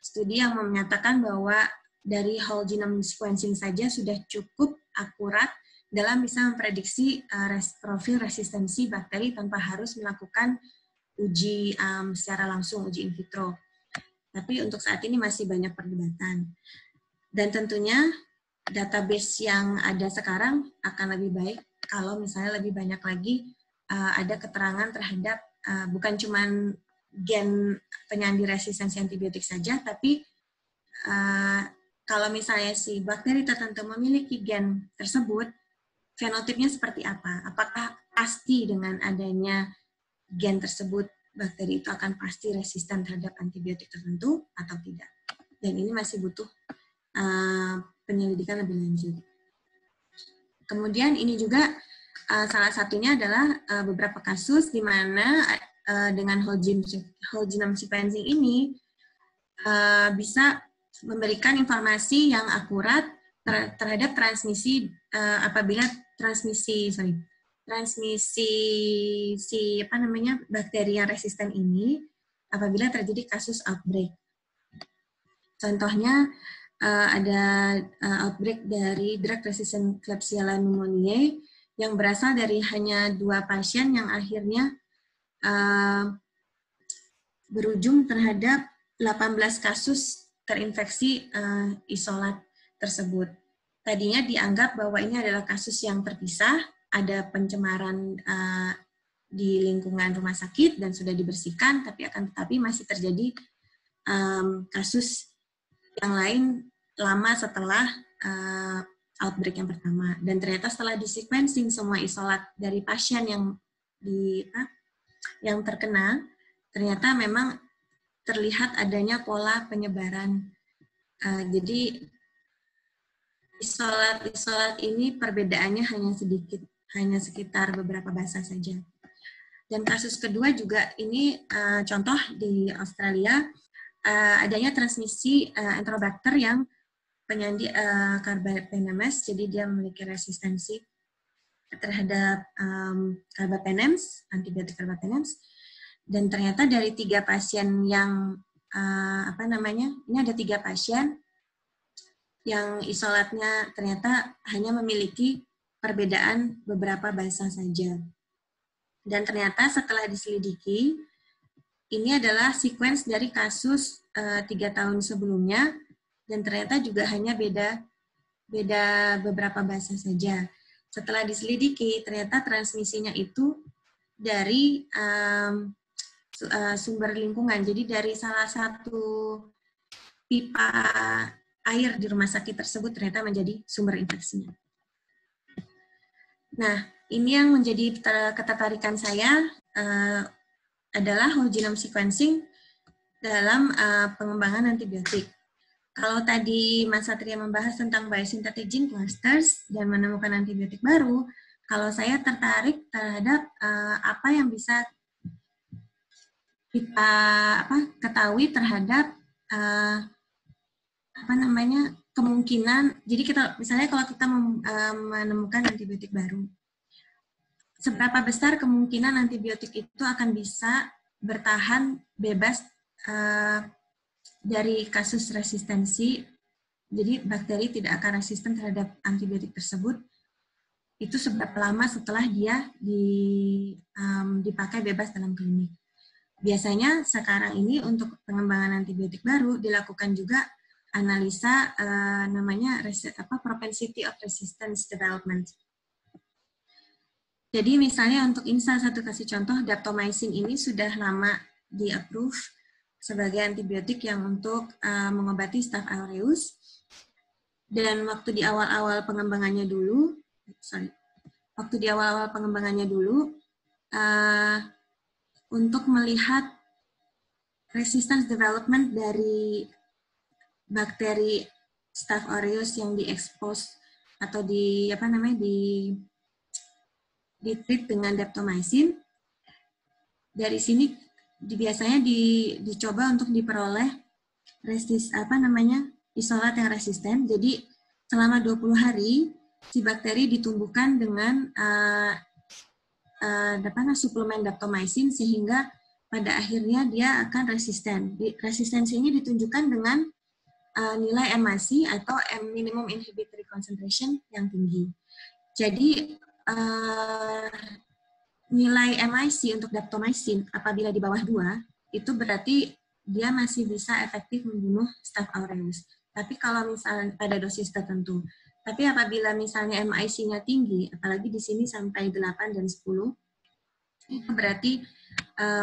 [SPEAKER 4] studi yang menyatakan bahwa dari whole genome sequencing saja sudah cukup akurat dalam bisa memprediksi profil resistensi bakteri tanpa harus melakukan uji secara langsung, uji in vitro. Tapi untuk saat ini masih banyak perdebatan. Dan tentunya database yang ada sekarang akan lebih baik kalau misalnya lebih banyak lagi ada keterangan terhadap bukan cuma gen penyandi resistensi antibiotik saja, tapi kalau misalnya si bakteri tertentu memiliki gen tersebut, fenotipnya seperti apa? Apakah pasti dengan adanya gen tersebut bakteri itu akan pasti resisten terhadap antibiotik tertentu atau tidak? Dan ini masih butuh penyelidikan lebih lanjut. Kemudian ini juga salah satunya adalah beberapa kasus di mana dengan whole genome sequencing ini bisa memberikan informasi yang akurat terhadap transmisi apabila transmisi bakteri yang resisten ini apabila terjadi kasus outbreak. Contohnya ada outbreak dari drug resistant Klebsiella pneumoniae yang berasal dari hanya 2 pasien yang akhirnya berujung terhadap 18 kasus terinfeksi isolat tersebut. Tadinya dianggap bahwa ini adalah kasus yang terpisah, ada pencemaran di lingkungan rumah sakit dan sudah dibersihkan, tetapi masih terjadi kasus yang lain lama setelah outbreak yang pertama. Dan ternyata setelah di-sequencing semua isolat dari pasien yang terkena, ternyata memang terlihat adanya pola penyebaran. Jadi isolat ini perbedaannya hanya sedikit. hanya sekitar beberapa basa saja. Dan kasus kedua juga ini contoh di Australia, adanya transmisi Enterobacter yang penyandi carbapenems, jadi dia memiliki resistensi terhadap carbapenems, antibiotik carbapenems. Dan ternyata dari 3 pasien yang ini ada 3 pasien yang isolatnya ternyata hanya memiliki perbedaan beberapa basa saja. Dan ternyata setelah diselidiki, ini adalah sequence dari kasus 3 tahun sebelumnya, dan ternyata juga hanya beda beberapa basa saja. Setelah diselidiki, ternyata transmisinya itu dari sumber lingkungan. Jadi dari salah satu pipa air di rumah sakit tersebut ternyata menjadi sumber infeksinya. Nah, ini yang menjadi ketertarikan saya adalah whole genome sequencing dalam pengembangan antibiotik. Kalau tadi Mas Satria membahas tentang biosynthetic gene clusters dan menemukan antibiotik baru, kalau saya tertarik terhadap apa yang bisa kita ketahui terhadap kemungkinan. Jadi kita misalnya kalau kita menemukan antibiotik baru, seberapa besar kemungkinan antibiotik itu akan bisa bertahan bebas dari kasus resistensi, jadi bakteri tidak akan resisten terhadap antibiotik tersebut, itu seberapa lama setelah dia dipakai bebas dalam klinik. Biasanya sekarang ini untuk pengembangan antibiotik baru dilakukan juga analisa namanya propensity of resistance development. Jadi misalnya untuk ini salah satu kasih contoh, daptomycin ini sudah lama di-approve sebagai antibiotik yang untuk mengobati Staph aureus. Dan waktu di awal-awal pengembangannya dulu, untuk melihat resistance development dari bakteri Staph aureus yang diekspos atau di-treat dengan daptomycin, dari sini biasanya dicoba untuk diperoleh isolat yang resisten. Jadi selama 20 hari si bakteri ditumbuhkan dengan suplemen daptomycin sehingga pada akhirnya dia akan resisten. Resistensi ini ditunjukkan dengan nilai MAC atau minimum inhibitory concentration yang tinggi. Jadi nilai MIC untuk daptomycin apabila di bawah 2, itu berarti dia masih bisa efektif membunuh Staph aureus. Tapi kalau misalnya pada dosis tertentu. Tapi apabila misalnya MIC-nya tinggi, apalagi di sini sampai 8 dan 10, itu berarti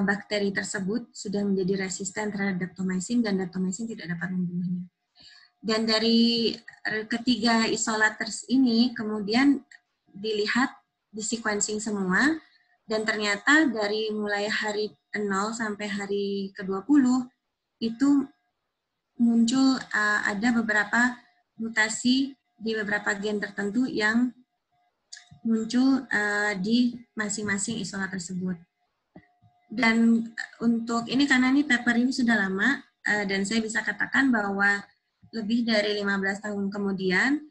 [SPEAKER 4] bakteri tersebut sudah menjadi resisten terhadap daptomycin dan daptomycin tidak dapat membunuhnya. Dan dari ketiga isolators ini kemudian dilihat di sequencing semua, dan ternyata dari mulai hari 0 sampai hari ke-20 itu muncul ada beberapa mutasi di beberapa gen tertentu yang muncul di masing-masing isolat tersebut. Dan untuk ini, karena ini paper ini sudah lama, dan saya bisa katakan bahwa lebih dari 15 tahun kemudian,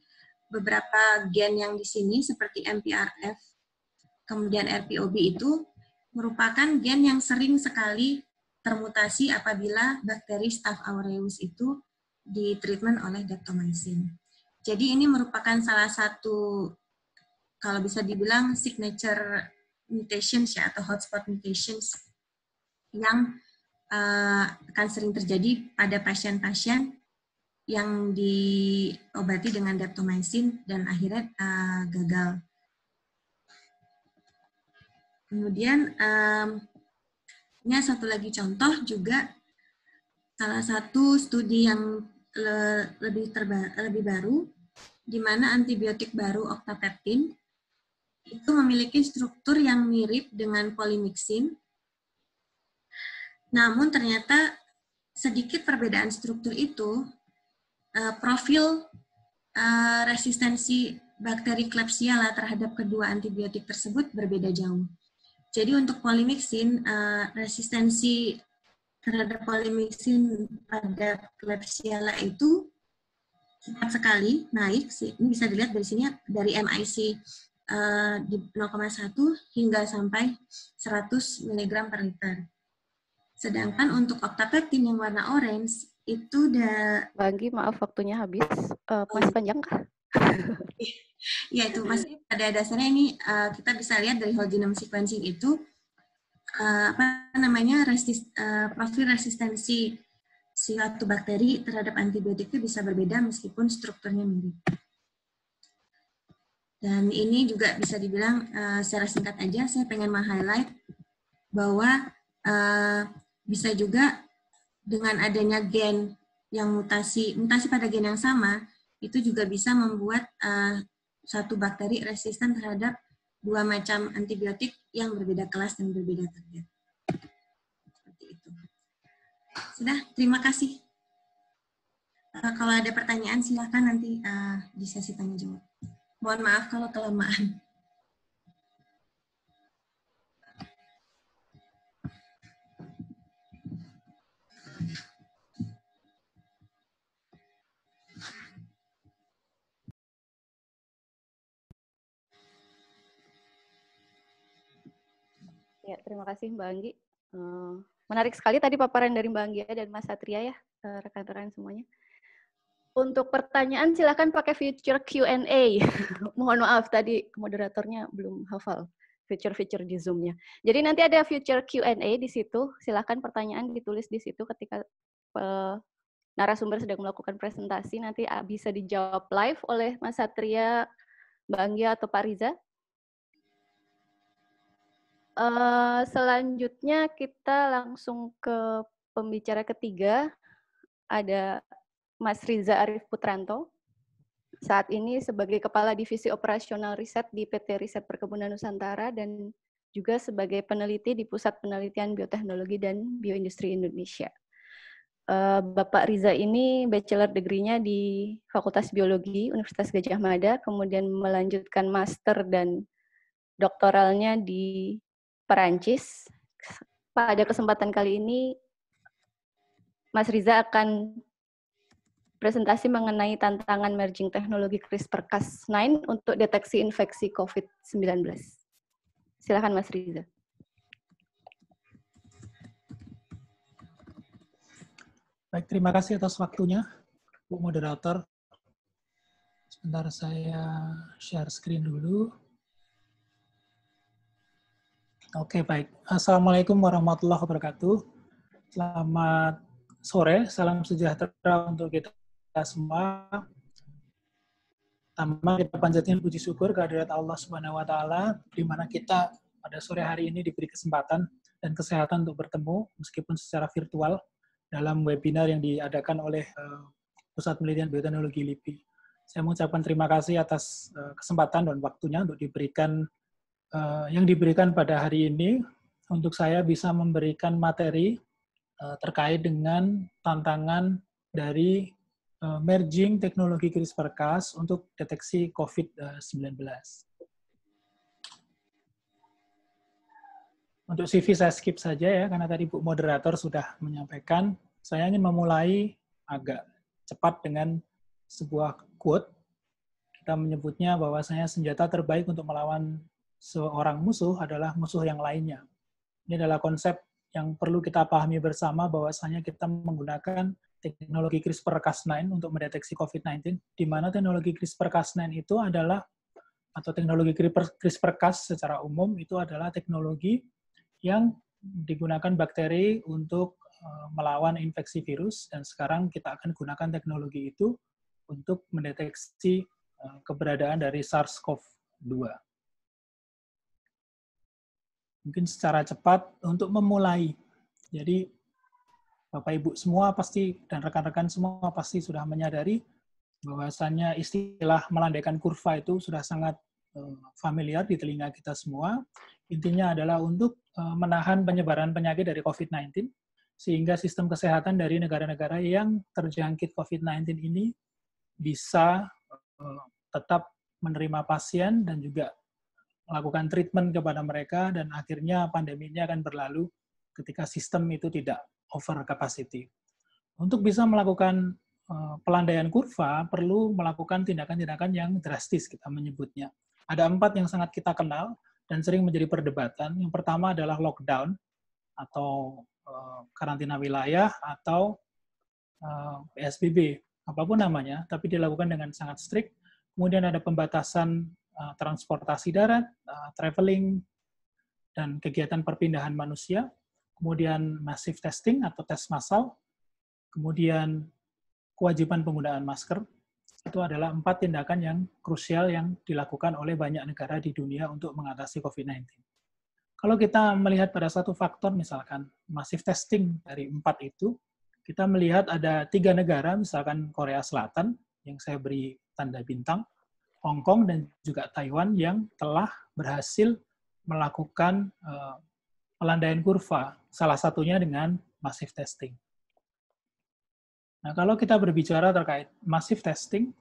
[SPEAKER 4] beberapa gen yang di sini seperti MPRF, kemudian RPOB itu merupakan gen yang sering sekali termutasi apabila bakteri Staph aureus itu ditreatment oleh daptomycin. Jadi ini merupakan salah satu, kalau bisa dibilang, signature mutations ya, atau hotspot mutations yang akan sering terjadi pada pasien-pasien yang diobati dengan daptomycin dan akhirnya gagal. Kemudian ini satu lagi contoh juga, salah satu studi yang lebih baru, di mana antibiotik baru octapeptin itu memiliki struktur yang mirip dengan polymyxin. Namun ternyata sedikit perbedaan struktur itu, profil resistensi bakteri Klebsiella terhadap kedua antibiotik tersebut berbeda jauh. Jadi untuk polymyxin, resistensi terhadap polymyxin pada Klebsiella itu cepat sekali naik. Ini bisa dilihat dari sini dari MIC di 0,1 hingga sampai 100 mg per liter. Sedangkan untuk octapeptin yang warna orange itu
[SPEAKER 1] Bagi, maaf waktunya habis. Masih panjang kah?
[SPEAKER 4] Ya itu masih pada dasarnya ini kita bisa lihat dari whole genome sequencing itu profil resistensi suatu bakteri terhadap antibiotik itu bisa berbeda meskipun strukturnya mirip. Dan ini juga bisa dibilang secara singkat aja, saya pengen meng-highlight bahwa bisa juga dengan adanya gen yang mutasi pada gen yang sama, itu juga bisa membuat suatu bakteri resisten terhadap dua macam antibiotik yang berbeda kelas dan berbeda target. Seperti itu. Sudah, terima kasih. Kalau ada pertanyaan, silakan nanti di sesi tanya jawab. Mohon maaf kalau kelamaan.
[SPEAKER 1] Ya, terima kasih Mbak Anggi. Menarik sekali tadi paparan dari Mbak Anggi dan Mas Satria ya, rekan-rekan semuanya. Untuk pertanyaan silakan pakai feature Q&A. Mohon maaf tadi moderatornya belum hafal feature-feature di Zoom-nya. Jadi nanti ada feature Q&A di situ. Silakan pertanyaan ditulis di situ ketika narasumber sedang melakukan presentasi. Nanti bisa dijawab live oleh Mas Satria, Mbak Anggi atau Pak Riza. Selanjutnya kita langsung ke pembicara ketiga, ada Mas Riza Arif Putranto, saat ini sebagai Kepala Divisi Operasional Riset di PT Riset Perkebunan Nusantara dan juga sebagai peneliti di Pusat Penelitian Bioteknologi dan Bioindustri Indonesia. Bapak Riza ini bachelor degree-nya di Fakultas Biologi Universitas Gadjah Mada, kemudian melanjutkan master dan doktoralnya di Perancis. Pada kesempatan kali ini, Mas Riza akan presentasi mengenai tantangan merging teknologi CRISPR-Cas9 untuk deteksi infeksi COVID-19. Silakan Mas Riza.
[SPEAKER 5] Baik, terima kasih atas waktunya, Bu Moderator. Sebentar saya share screen dulu. Oke, baik. Assalamualaikum warahmatullahi wabarakatuh. Selamat sore, salam sejahtera untuk kita semua. Pertama, kita panjatkan puji syukur kehadirat Allah Subhanahu wa Ta'ala, di mana kita pada sore hari ini diberi kesempatan dan kesehatan untuk bertemu, meskipun secara virtual, dalam webinar yang diadakan oleh Pusat Penelitian Bioteknologi LIPI. Saya mengucapkan terima kasih atas kesempatan dan waktunya untuk yang diberikan pada hari ini untuk saya bisa memberikan materi terkait dengan tantangan dari merging teknologi CRISPR-Cas untuk deteksi COVID-19. Untuk CV saya skip saja ya, karena tadi Bu Moderator sudah menyampaikan. Saya ingin memulai agak cepat dengan sebuah quote. Kita menyebutnya bahwasanya senjata terbaik untuk melawan seorang musuh adalah musuh yang lainnya. Ini adalah konsep yang perlu kita pahami bersama, bahwasanya kita menggunakan teknologi CRISPR-Cas9 untuk mendeteksi COVID-19, di mana teknologi CRISPR-Cas9 itu adalah, atau teknologi CRISPR-Cas secara umum itu adalah teknologi yang digunakan bakteri untuk melawan infeksi virus, dan sekarang kita akan gunakan teknologi itu untuk mendeteksi keberadaan dari SARS-CoV-2. Mungkin secara cepat untuk memulai. Jadi Bapak Ibu semua pasti dan rekan-rekan semua pasti sudah menyadari bahwasannya istilah melandaikan kurva itu sudah sangat familiar di telinga kita semua. Intinya adalah untuk menahan penyebaran penyakit dari COVID-19 sehingga sistem kesehatan dari negara-negara yang terjangkit COVID-19 ini bisa tetap menerima pasien dan juga melakukan treatment kepada mereka, dan akhirnya pandemi ini akan berlalu ketika sistem itu tidak over capacity. Untuk bisa melakukan pelandaian kurva, perlu melakukan tindakan-tindakan yang drastis, kita menyebutnya. Ada 4 yang sangat kita kenal dan sering menjadi perdebatan. Yang pertama adalah lockdown, atau karantina wilayah, atau PSBB, apapun namanya, tapi dilakukan dengan sangat strict. Kemudian ada pembatasan transportasi darat, traveling, dan kegiatan perpindahan manusia. Kemudian massive testing atau tes massal. Kemudian kewajiban penggunaan masker. Itu adalah 4 tindakan yang krusial yang dilakukan oleh banyak negara di dunia untuk mengatasi COVID-19. Kalau kita melihat pada satu faktor, misalkan massive testing dari 4 itu, kita melihat ada 3 negara, misalkan Korea Selatan, yang saya beri tanda bintang, Hong Kong, dan juga Taiwan, yang telah berhasil melakukan pelandaian kurva, salah satunya dengan massive testing. Nah, kalau kita berbicara terkait massive testing,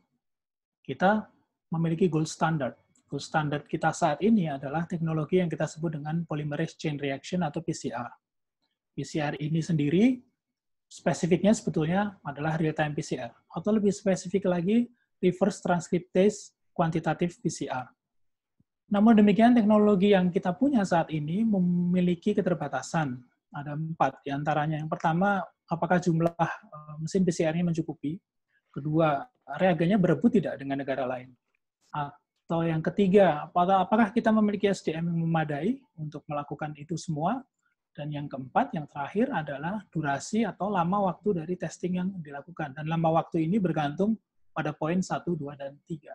[SPEAKER 5] kita memiliki gold standard. Gold standard kita saat ini adalah teknologi yang kita sebut dengan polymerase chain reaction atau PCR. PCR ini sendiri, spesifiknya sebetulnya adalah real-time PCR. Atau lebih spesifik lagi, reverse transcriptase quantitative PCR. Namun demikian, teknologi yang kita punya saat ini memiliki keterbatasan. Ada 4 diantaranya. Yang pertama, apakah jumlah mesin PCR-nya mencukupi? Kedua, reagennya berebut tidak dengan negara lain? Atau yang ketiga, apakah kita memiliki SDM yang memadai untuk melakukan itu semua? Dan yang keempat, yang terakhir adalah durasi atau lama waktu dari testing yang dilakukan. Dan lama waktu ini bergantung pada poin 1, 2, dan 3.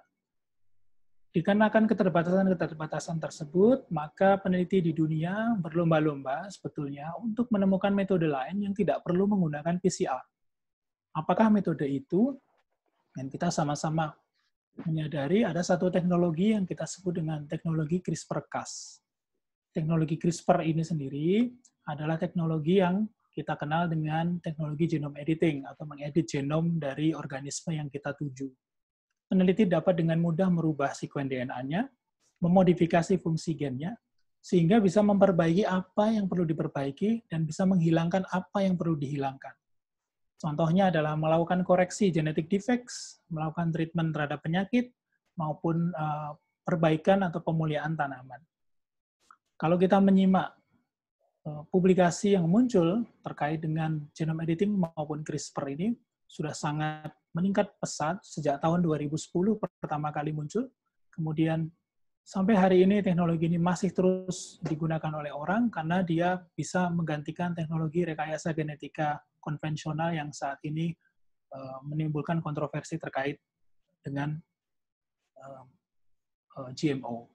[SPEAKER 5] Dikarenakan keterbatasan-keterbatasan tersebut, maka peneliti di dunia berlomba-lomba sebetulnya untuk menemukan metode lain yang tidak perlu menggunakan PCR. Apakah metode itu? Dan kita sama-sama menyadari ada satu teknologi yang kita sebut dengan teknologi CRISPR-Cas. Teknologi CRISPR ini sendiri adalah teknologi yang kita kenal dengan teknologi genome editing atau mengedit genom dari organisme yang kita tuju. Peneliti dapat dengan mudah merubah sekuen DNA-nya, memodifikasi fungsi gennya, sehingga bisa memperbaiki apa yang perlu diperbaiki dan bisa menghilangkan apa yang perlu dihilangkan. Contohnya adalah melakukan koreksi genetic defects, melakukan treatment terhadap penyakit, maupun perbaikan atau pemulihan tanaman. Kalau kita menyimak publikasi yang muncul terkait dengan genome editing maupun CRISPR ini, sudah sangat meningkat pesat sejak tahun 2010 pertama kali muncul. Kemudian sampai hari ini teknologi ini masih terus digunakan oleh orang karena dia bisa menggantikan teknologi rekayasa genetika konvensional yang saat ini menimbulkan kontroversi terkait dengan GMO.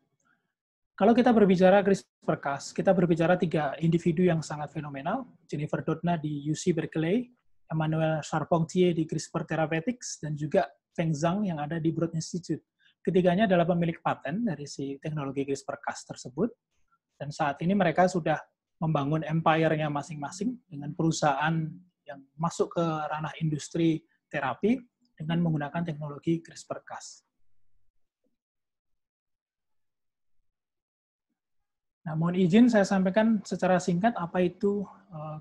[SPEAKER 5] Kalau kita berbicara CRISPR-Cas, kita berbicara 3 individu yang sangat fenomenal, Jennifer Doudna di UC Berkeley, Emmanuel Charpentier di CRISPR Therapeutics, dan juga Feng Zhang yang ada di Broad Institute. Ketiganya adalah pemilik paten dari si teknologi CRISPR-Cas tersebut, dan saat ini mereka sudah membangun empire-nya masing-masing dengan perusahaan yang masuk ke ranah industri terapi dengan menggunakan teknologi CRISPR-Cas. Nah, mohon izin saya sampaikan secara singkat apa itu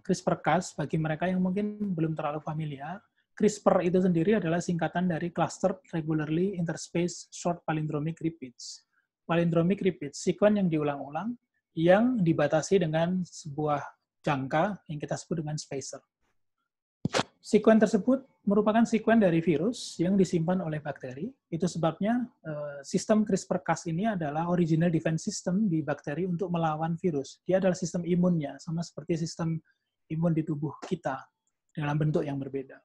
[SPEAKER 5] CRISPR-Cas bagi mereka yang mungkin belum terlalu familiar. CRISPR itu sendiri adalah singkatan dari Clustered Regularly Interspaced Short Palindromic Repeats. Palindromic repeats, sekuen yang diulang-ulang, yang dibatasi dengan sebuah jangka yang kita sebut dengan spacer. Sekuen tersebut merupakan sekuen dari virus yang disimpan oleh bakteri. Itu sebabnya sistem CRISPR-Cas ini adalah original defense system di bakteri untuk melawan virus. Dia adalah sistem imunnya, sama seperti sistem imun di tubuh kita, dalam bentuk yang berbeda.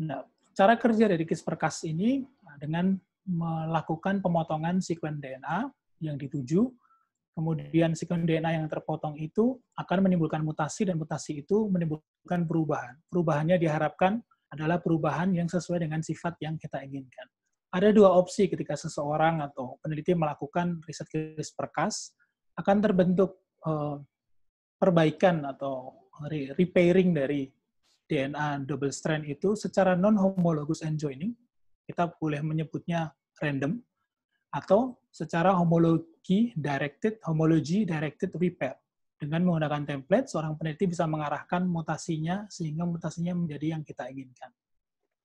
[SPEAKER 5] Nah, cara kerja dari CRISPR-Cas ini dengan melakukan pemotongan sekuen DNA yang dituju, kemudian sekuen DNA yang terpotong itu akan menimbulkan mutasi, dan mutasi itu menimbulkan perubahan. Perubahannya diharapkan adalah perubahan yang sesuai dengan sifat yang kita inginkan. Ada 2 opsi ketika seseorang atau peneliti melakukan riset CRISPR-Cas, akan terbentuk perbaikan atau repairing dari DNA double strand itu secara non-homologous end joining. Kita boleh menyebutnya random. atau secara homology directed repair. Dengan menggunakan template, seorang peneliti bisa mengarahkan mutasinya sehingga mutasinya menjadi yang kita inginkan.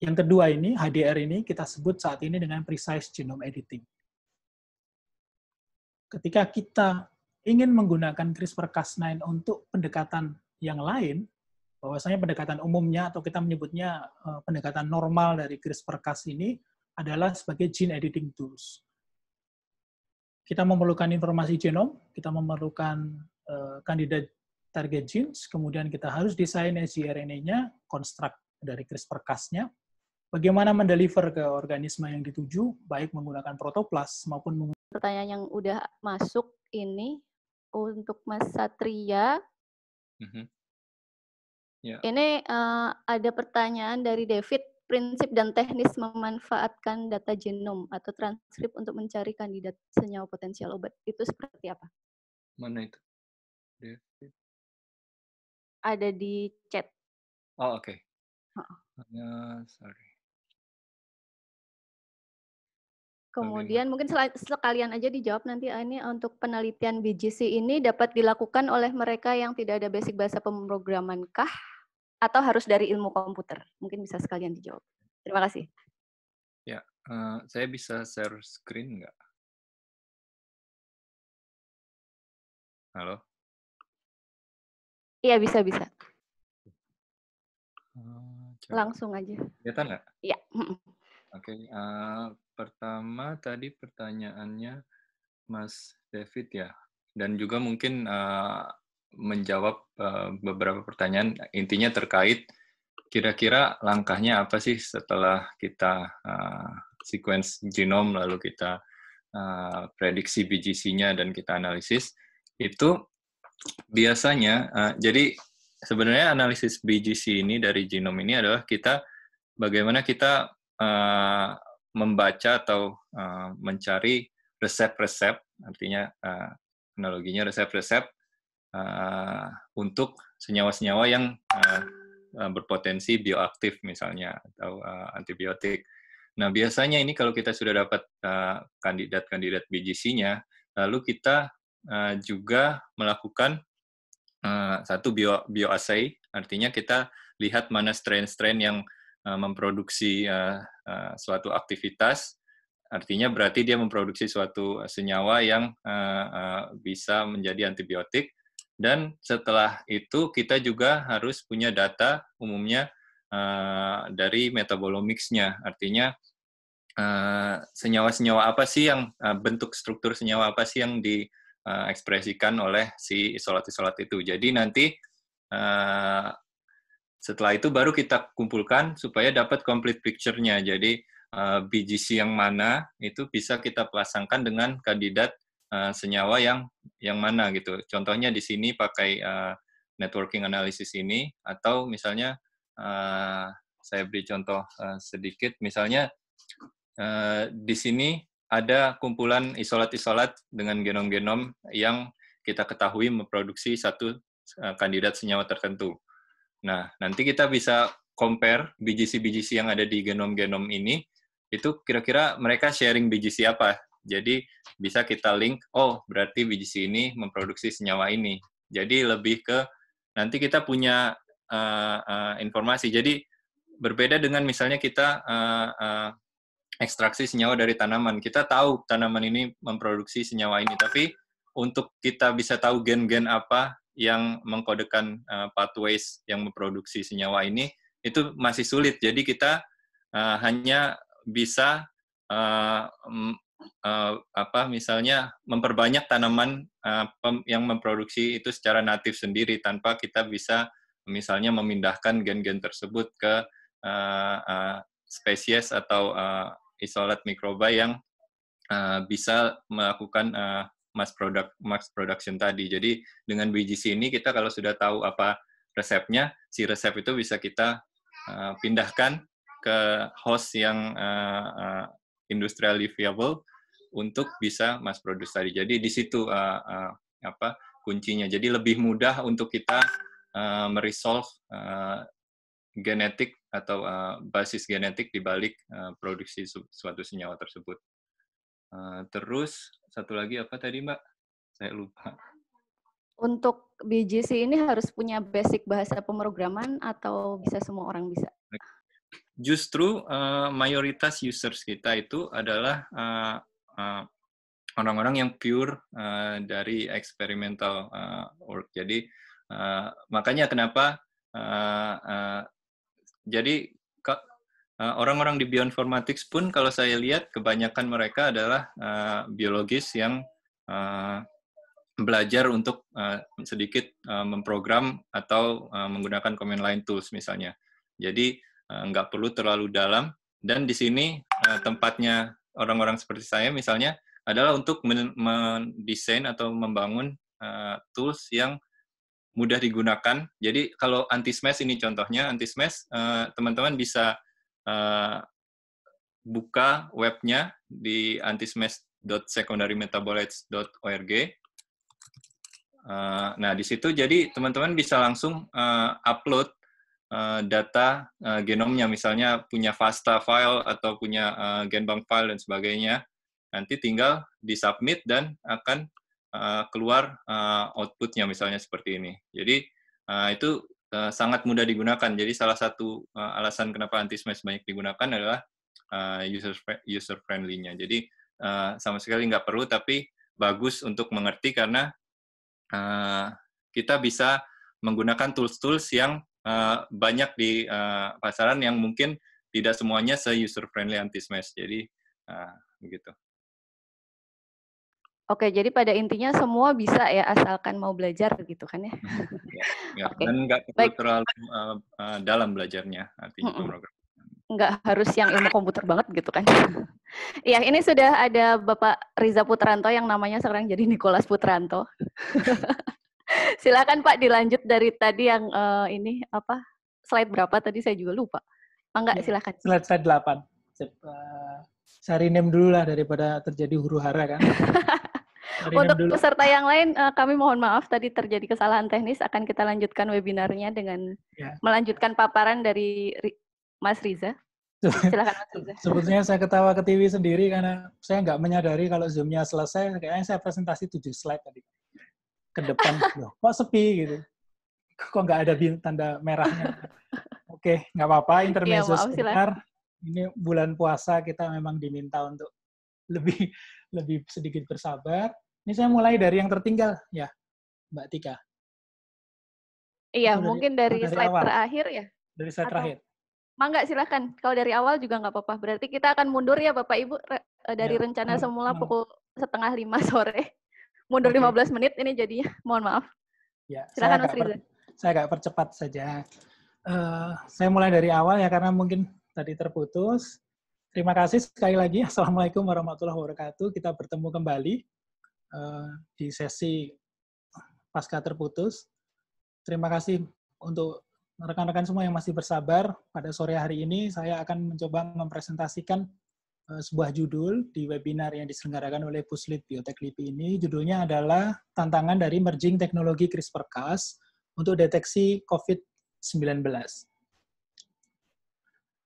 [SPEAKER 5] Yang kedua ini, HDR ini kita sebut saat ini dengan precise genome editing. Ketika kita ingin menggunakan CRISPR-Cas9 untuk pendekatan yang lain, bahwasanya pendekatan umumnya atau kita menyebutnya pendekatan normal dari CRISPR-Cas ini adalah sebagai gene editing tools. Kita memerlukan informasi genom, kita memerlukan kandidat target genes, kemudian kita harus desain sgRNA-nya, konstruk dari CRISPR-Cas-nya, bagaimana mendeliver ke organisme yang dituju, baik menggunakan protoplas maupun menggunakan...
[SPEAKER 1] Pertanyaan yang udah masuk ini untuk Mas Satria.
[SPEAKER 2] Yeah.
[SPEAKER 1] Ini ada pertanyaan dari David, prinsip dan teknis memanfaatkan data genom atau transkrip untuk mencari kandidat senyawa potensial obat. Itu seperti apa?
[SPEAKER 2] Mana itu? David.
[SPEAKER 1] Ada di chat.
[SPEAKER 2] Oh, oke. Sorry.
[SPEAKER 1] Kemudian mungkin sekalian aja dijawab nanti, ini untuk penelitian BGC ini dapat dilakukan oleh mereka yang tidak ada basic bahasa pemrograman kah? Atau harus dari ilmu komputer? Mungkin bisa sekalian dijawab. Terima kasih.
[SPEAKER 2] Ya, saya bisa share screen nggak? Halo?
[SPEAKER 1] Iya, bisa.
[SPEAKER 2] Coba.
[SPEAKER 1] Langsung aja.
[SPEAKER 2] Kelihatan nggak?
[SPEAKER 1] Iya.
[SPEAKER 2] Oke, pertama tadi pertanyaannya Mas David ya, dan juga mungkin menjawab beberapa pertanyaan, intinya terkait kira-kira langkahnya apa sih setelah kita sequence genom, lalu kita prediksi BGC-nya dan kita analisis, itu biasanya, jadi sebenarnya analisis BGC ini dari genom ini adalah bagaimana kita membaca atau mencari resep-resep, artinya analoginya resep-resep untuk senyawa-senyawa yang berpotensi bioaktif misalnya, atau antibiotik. Nah, biasanya ini kalau kita sudah dapat kandidat-kandidat BGC-nya, lalu kita juga melakukan satu bioassay, artinya kita lihat mana strain-strain yang memproduksi suatu aktivitas, artinya berarti dia memproduksi suatu senyawa yang bisa menjadi antibiotik, dan setelah itu kita juga harus punya data umumnya dari metabolomics-nya, artinya senyawa-senyawa apa sih yang bentuk struktur senyawa apa sih yang diekspresikan oleh si isolat-isolat itu. Jadi nanti setelah itu baru kita kumpulkan supaya dapat complete picture-nya. Jadi BGC yang mana itu bisa kita pasangkan dengan kandidat senyawa yang mana gitu. Contohnya di sini pakai networking analysis ini, atau misalnya saya beri contoh sedikit, misalnya di sini ada kumpulan isolat-isolat dengan genom-genom yang kita ketahui memproduksi satu kandidat senyawa tertentu. Nah, nanti kita bisa compare BGC-BGC yang ada di genom-genom ini, itu kira-kira mereka sharing BGC apa. Jadi bisa kita link, oh berarti BGC ini memproduksi senyawa ini. Jadi lebih ke, nanti kita punya informasi. Jadi berbeda dengan misalnya kita ekstraksi senyawa dari tanaman. Kita tahu tanaman ini memproduksi senyawa ini, tapi untuk kita bisa tahu gen-gen apa yang mengkodekan pathways yang memproduksi senyawa ini, itu masih sulit. Jadi kita hanya bisa misalnya memperbanyak tanaman yang memproduksi itu secara natif sendiri, tanpa kita bisa misalnya memindahkan gen-gen tersebut ke spesies atau isolat mikroba yang bisa melakukan mass production tadi. Jadi dengan BGC ini kita kalau sudah tahu apa resepnya, si resep itu bisa kita pindahkan ke host yang industrially viable untuk bisa mass produce tadi. Jadi di situ kuncinya. Jadi lebih mudah untuk kita meresolve genetik atau basis genetik di balik produksi suatu senyawa tersebut. Terus satu lagi apa tadi Mbak? Saya lupa.
[SPEAKER 1] Untuk BGC ini harus punya basic bahasa pemrograman atau bisa semua orang bisa?
[SPEAKER 2] Justru mayoritas users kita itu adalah orang-orang yang pure dari experimental work. Jadi makanya kenapa jadi orang-orang di bioinformatics pun kalau saya lihat kebanyakan mereka adalah biologis yang belajar untuk sedikit memprogram atau menggunakan command line tools misalnya. Jadi nggak perlu terlalu dalam, dan di sini tempatnya orang-orang seperti saya misalnya adalah untuk mendesain atau membangun tools yang mudah digunakan. Jadi kalau anti-smash ini contohnya, anti-smash teman-teman bisa buka webnya di antismash.secondarymetabolites.org. Nah, di situ jadi teman-teman bisa langsung upload data genomnya, misalnya punya FASTA file atau punya Genbank file dan sebagainya. Nanti tinggal disubmit dan akan keluar outputnya misalnya seperti ini. Jadi itu sangat mudah digunakan. Jadi salah satu alasan kenapa anti-smash banyak digunakan adalah user friendly-nya. Jadi sama sekali nggak perlu, tapi bagus untuk mengerti karena kita bisa menggunakan tools-tools yang banyak di pasaran yang mungkin tidak semuanya se-user friendly anti-smash. Jadi begitu.
[SPEAKER 1] Oke, jadi pada intinya semua bisa ya asalkan mau belajar gitu kan ya?
[SPEAKER 2] Ya,
[SPEAKER 1] Oke.
[SPEAKER 2] Dan nggak perlu terlalu dalam belajarnya artinya pemrograman.
[SPEAKER 1] Nggak harus yang ilmu komputer banget gitu kan? Iya, ini sudah ada Bapak Riza Putranto yang namanya sekarang jadi Nicholas Putranto. Silakan Pak dilanjut dari tadi yang ini apa slide berapa tadi saya juga lupa. Enggak, silakan.
[SPEAKER 5] Slide 8. Saya rename dulu lah daripada terjadi huru-hara kan.
[SPEAKER 1] Untuk peserta yang lain, kami mohon maaf tadi terjadi kesalahan teknis. Akan kita lanjutkan webinarnya dengan melanjutkan paparan dari Mas Riza. Silakan Mas Riza.
[SPEAKER 5] Sebetulnya saya ketawa ke TV sendiri karena saya nggak menyadari kalau Zoom-nya selesai. Kayaknya saya presentasi 7 slide tadi. Ke depan, loh, kok sepi gitu. Kok nggak ada tanda merahnya. Oke, nggak apa-apa, intermezzo sebentar. Ini bulan puasa, kita memang diminta untuk lebih sedikit bersabar. Ini saya mulai dari yang tertinggal, ya, Mbak Tika.
[SPEAKER 1] Iya, mungkin dari slide
[SPEAKER 5] awal.
[SPEAKER 1] terakhir ya.
[SPEAKER 5] Dari slide terakhir.
[SPEAKER 1] Mangga, silakan. Kalau dari awal juga nggak apa-apa. Berarti kita akan mundur ya, Bapak Ibu, dari rencana semula pukul 4:30 sore. Mundur 15 menit ini jadinya. Mohon maaf.
[SPEAKER 5] Ya,
[SPEAKER 1] silakan Mas Riza.
[SPEAKER 5] Saya agak percepat saja. Saya mulai dari awal ya, karena mungkin tadi terputus. Terima kasih sekali lagi. Assalamualaikum warahmatullahi wabarakatuh. Kita bertemu kembali di sesi pasca terputus. Terima kasih untuk rekan-rekan semua yang masih bersabar. Pada sore hari ini saya akan mencoba mempresentasikan sebuah judul di webinar yang diselenggarakan oleh Puslit Biotek LIPI ini. Judulnya adalah Tantangan dari Merging Teknologi CRISPR-Cas untuk Deteksi COVID-19.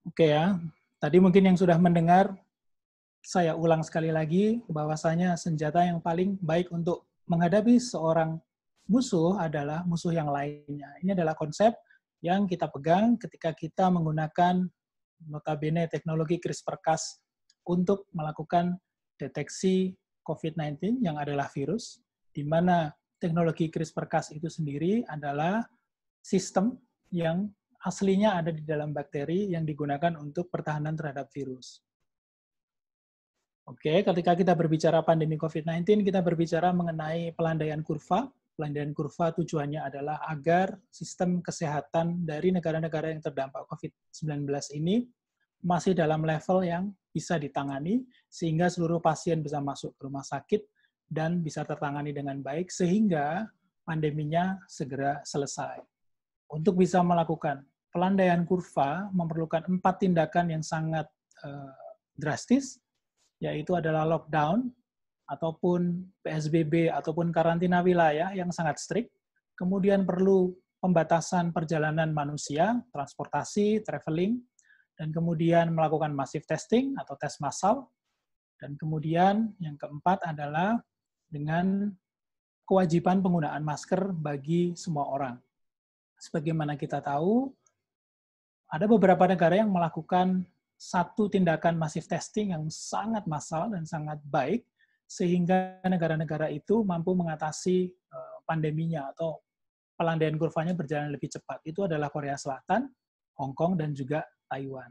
[SPEAKER 5] Oke ya, tadi mungkin yang sudah mendengar, saya ulang sekali lagi bahwasanya senjata yang paling baik untuk menghadapi seorang musuh adalah musuh yang lainnya. Ini adalah konsep yang kita pegang ketika kita menggunakan notabene teknologi CRISPR-Cas untuk melakukan deteksi COVID-19 yang adalah virus, di mana teknologi CRISPR-Cas itu sendiri adalah sistem yang aslinya ada di dalam bakteri yang digunakan untuk pertahanan terhadap virus. Oke, ketika kita berbicara pandemi COVID-19, kita berbicara mengenai pelandaian kurva. Pelandaian kurva tujuannya adalah agar sistem kesehatan dari negara-negara yang terdampak COVID-19 ini masih dalam level yang bisa ditangani, sehingga seluruh pasien bisa masuk ke rumah sakit dan bisa tertangani dengan baik, sehingga pandeminya segera selesai. Untuk bisa melakukan pelandaian kurva, memerlukan 4 tindakan yang sangat drastis, yaitu adalah lockdown, ataupun PSBB, ataupun karantina wilayah yang sangat strict. Kemudian perlu pembatasan perjalanan manusia, transportasi, traveling, dan kemudian melakukan massive testing atau tes massal, Dan kemudian yang keempat adalah dengan kewajiban penggunaan masker bagi semua orang. Sebagaimana kita tahu, ada beberapa negara yang melakukan satu tindakan masif testing yang sangat massal dan sangat baik, sehingga negara-negara itu mampu mengatasi pandeminya atau pelandaian kurvanya berjalan lebih cepat. Itu adalah Korea Selatan, Hong Kong, dan juga Taiwan.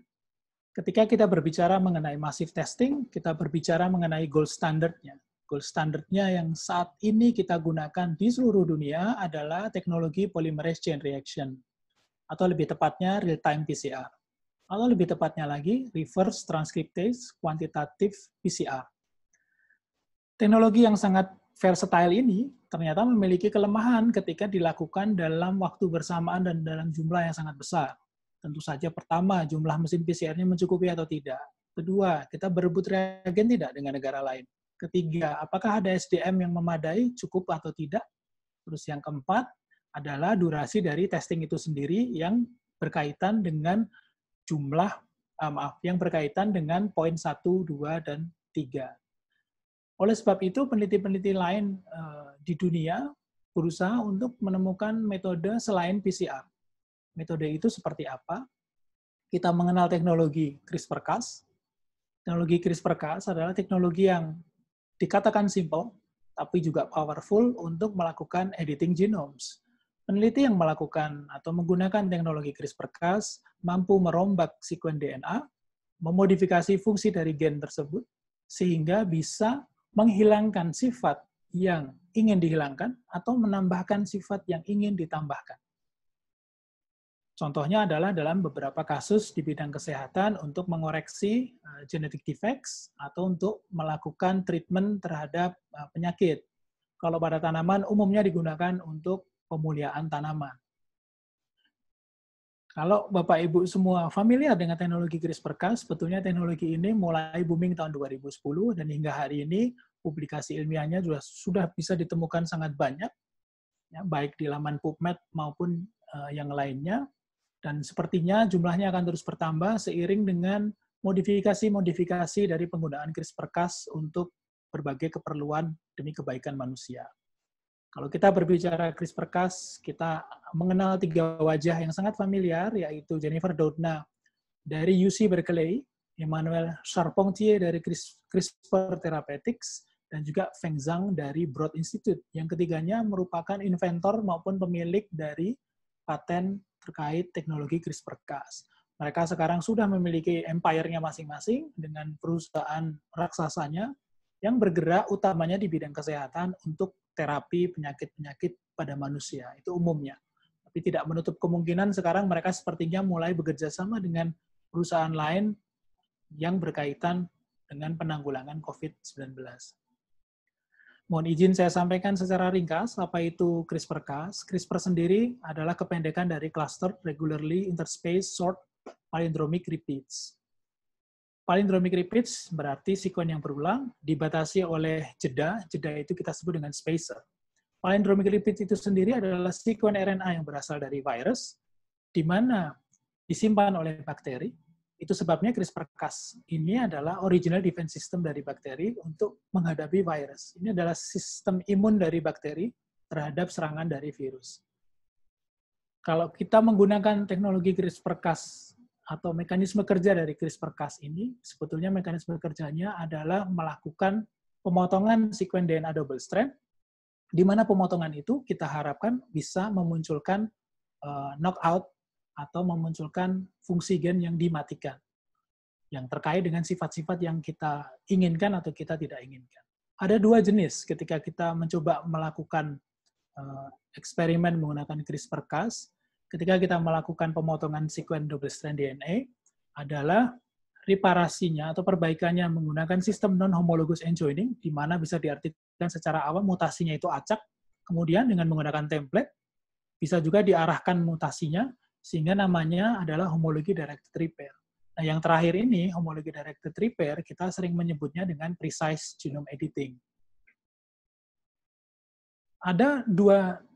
[SPEAKER 5] Ketika kita berbicara mengenai massive testing, kita berbicara mengenai gold standard-nya. Gold standard-nya yang saat ini kita gunakan di seluruh dunia adalah teknologi polymerase chain reaction, atau lebih tepatnya real-time PCR. Atau lebih tepatnya lagi, reverse transcriptase quantitative PCR. Teknologi yang sangat versatile ini ternyata memiliki kelemahan ketika dilakukan dalam waktu bersamaan dan dalam jumlah yang sangat besar. Tentu saja pertama, jumlah mesin PCR-nya mencukupi atau tidak. Kedua, kita berebut reagen tidak dengan negara lain. Ketiga, apakah ada SDM yang memadai, cukup atau tidak. Terus yang keempat adalah durasi dari testing itu sendiri yang berkaitan dengan jumlah, yang berkaitan dengan poin 1, 2, dan 3. Oleh sebab itu, peneliti-peneliti lain di dunia berusaha untuk menemukan metode selain PCR. Metode itu seperti apa? Kita mengenal teknologi CRISPR-Cas. Teknologi CRISPR-Cas adalah teknologi yang dikatakan simple, tapi juga powerful untuk melakukan editing genomes. Peneliti yang melakukan atau menggunakan teknologi CRISPR-Cas mampu merombak sekuen DNA, memodifikasi fungsi dari gen tersebut, sehingga bisa menghilangkan sifat yang ingin dihilangkan atau menambahkan sifat yang ingin ditambahkan. Contohnya adalah dalam beberapa kasus di bidang kesehatan untuk mengoreksi genetic defects atau untuk melakukan treatment terhadap penyakit. Kalau pada tanaman, umumnya digunakan untuk pemuliaan tanaman. Kalau Bapak Ibu semua familiar dengan teknologi CRISPR-Cas, sebetulnya teknologi ini mulai booming tahun 2010 dan hingga hari ini publikasi ilmiahnya juga sudah bisa ditemukan sangat banyak, ya, baik di laman PubMed maupun yang lainnya. Dan sepertinya jumlahnya akan terus bertambah seiring dengan modifikasi-modifikasi dari penggunaan CRISPR-Cas untuk berbagai keperluan demi kebaikan manusia. Kalau kita berbicara CRISPR-Cas, kita mengenal 3 wajah yang sangat familiar, yaitu Jennifer Doudna dari UC Berkeley, Emmanuel Charpentier dari CRISPR Therapeutics, dan juga Feng Zhang dari Broad Institute. Yang ketiganya merupakan inventor maupun pemilik dari paten terkait teknologi CRISPR-Cas. Mereka sekarang sudah memiliki empire-nya masing-masing dengan perusahaan raksasanya yang bergerak utamanya di bidang kesehatan untuk terapi penyakit-penyakit pada manusia. Itu umumnya. Tapi tidak menutup kemungkinan sekarang mereka sepertinya mulai bekerja sama dengan perusahaan lain yang berkaitan dengan penanggulangan COVID-19. Mohon izin saya sampaikan secara ringkas apa itu CRISPR-Cas. CRISPR sendiri adalah kependekan dari Clustered Regularly Interspaced Short Palindromic Repeats. Palindromic repeats berarti sekuen yang berulang, dibatasi oleh jeda itu kita sebut dengan spacer. Palindromic repeats itu sendiri adalah sekuen RNA yang berasal dari virus, di mana disimpan oleh bakteri. Itu sebabnya CRISPR-Cas ini adalah original defense system dari bakteri untuk menghadapi virus. Ini adalah sistem imun dari bakteri terhadap serangan dari virus. Kalau kita menggunakan teknologi CRISPR-Cas atau mekanisme kerja dari CRISPR-Cas ini, sebetulnya mekanisme kerjanya adalah melakukan pemotongan sekuen DNA double strand, di mana pemotongan itu kita harapkan bisa memunculkan knockout atau memunculkan fungsi gen yang dimatikan, yang terkait dengan sifat-sifat yang kita inginkan atau kita tidak inginkan. Ada 2 jenis ketika kita mencoba melakukan eksperimen menggunakan CRISPR-Cas. Ketika kita melakukan pemotongan sekuen double strand DNA, adalah reparasinya atau perbaikannya menggunakan sistem non-homologous enjoining, di mana bisa diartikan secara awam mutasinya itu acak, kemudian dengan menggunakan template, bisa juga diarahkan mutasinya, sehingga namanya adalah homology directed repair. Nah, yang terakhir ini, homology directed repair, kita sering menyebutnya dengan precise genome editing. Ada 2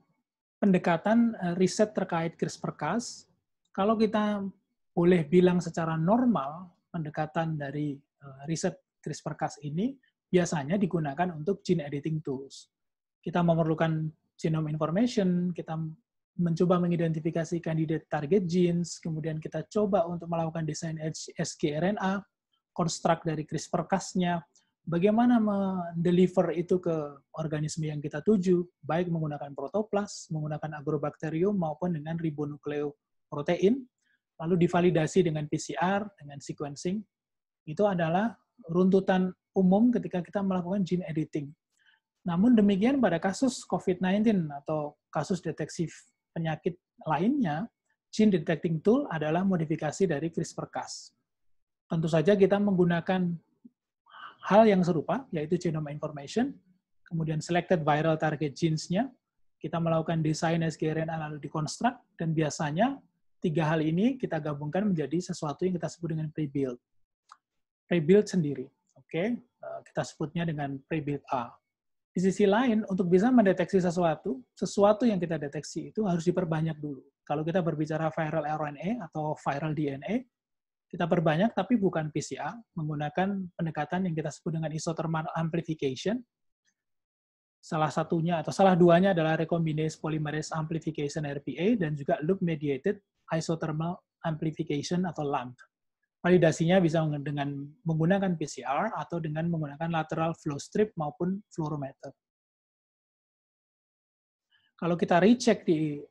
[SPEAKER 5] pendekatan riset terkait CRISPR-Cas. Kalau kita boleh bilang secara normal, pendekatan dari riset CRISPR-Cas ini biasanya digunakan untuk gene editing tools. Kita memerlukan genome information, kita mencoba mengidentifikasi candidate target genes, kemudian kita coba untuk melakukan desain sgRNA, konstruk dari CRISPR-Cas-nya, bagaimana mendeliver itu ke organisme yang kita tuju, baik menggunakan protoplas, menggunakan agrobacterium, maupun dengan ribonukleoprotein, lalu divalidasi dengan PCR, dengan sequencing. Itu adalah runtutan umum ketika kita melakukan gene editing. Namun demikian pada kasus COVID-19 atau kasus deteksi penyakit lainnya, gene detecting tool adalah modifikasi dari CRISPR-Cas. Tentu saja kita menggunakan hal yang serupa, yaitu genome information, kemudian selected viral target genes-nya, kita melakukan desain sgRNA lalu dikonstruk, dan biasanya 3 hal ini kita gabungkan menjadi sesuatu yang kita sebut dengan pre-build. Pre-build sendiri, oke? Kita sebutnya dengan pre-build A. Di sisi lain, untuk bisa mendeteksi sesuatu yang kita deteksi itu harus diperbanyak dulu. Kalau kita berbicara viral RNA atau viral DNA, kita perbanyak tapi bukan PCR, menggunakan pendekatan yang kita sebut dengan isothermal amplification. Salah satunya atau salah duanya adalah recombinase polymerase amplification RPA dan juga loop mediated isothermal amplification atau LAMP. Validasinya bisa dengan menggunakan PCR atau dengan menggunakan lateral flow strip maupun fluorometer. Kalau kita recheck di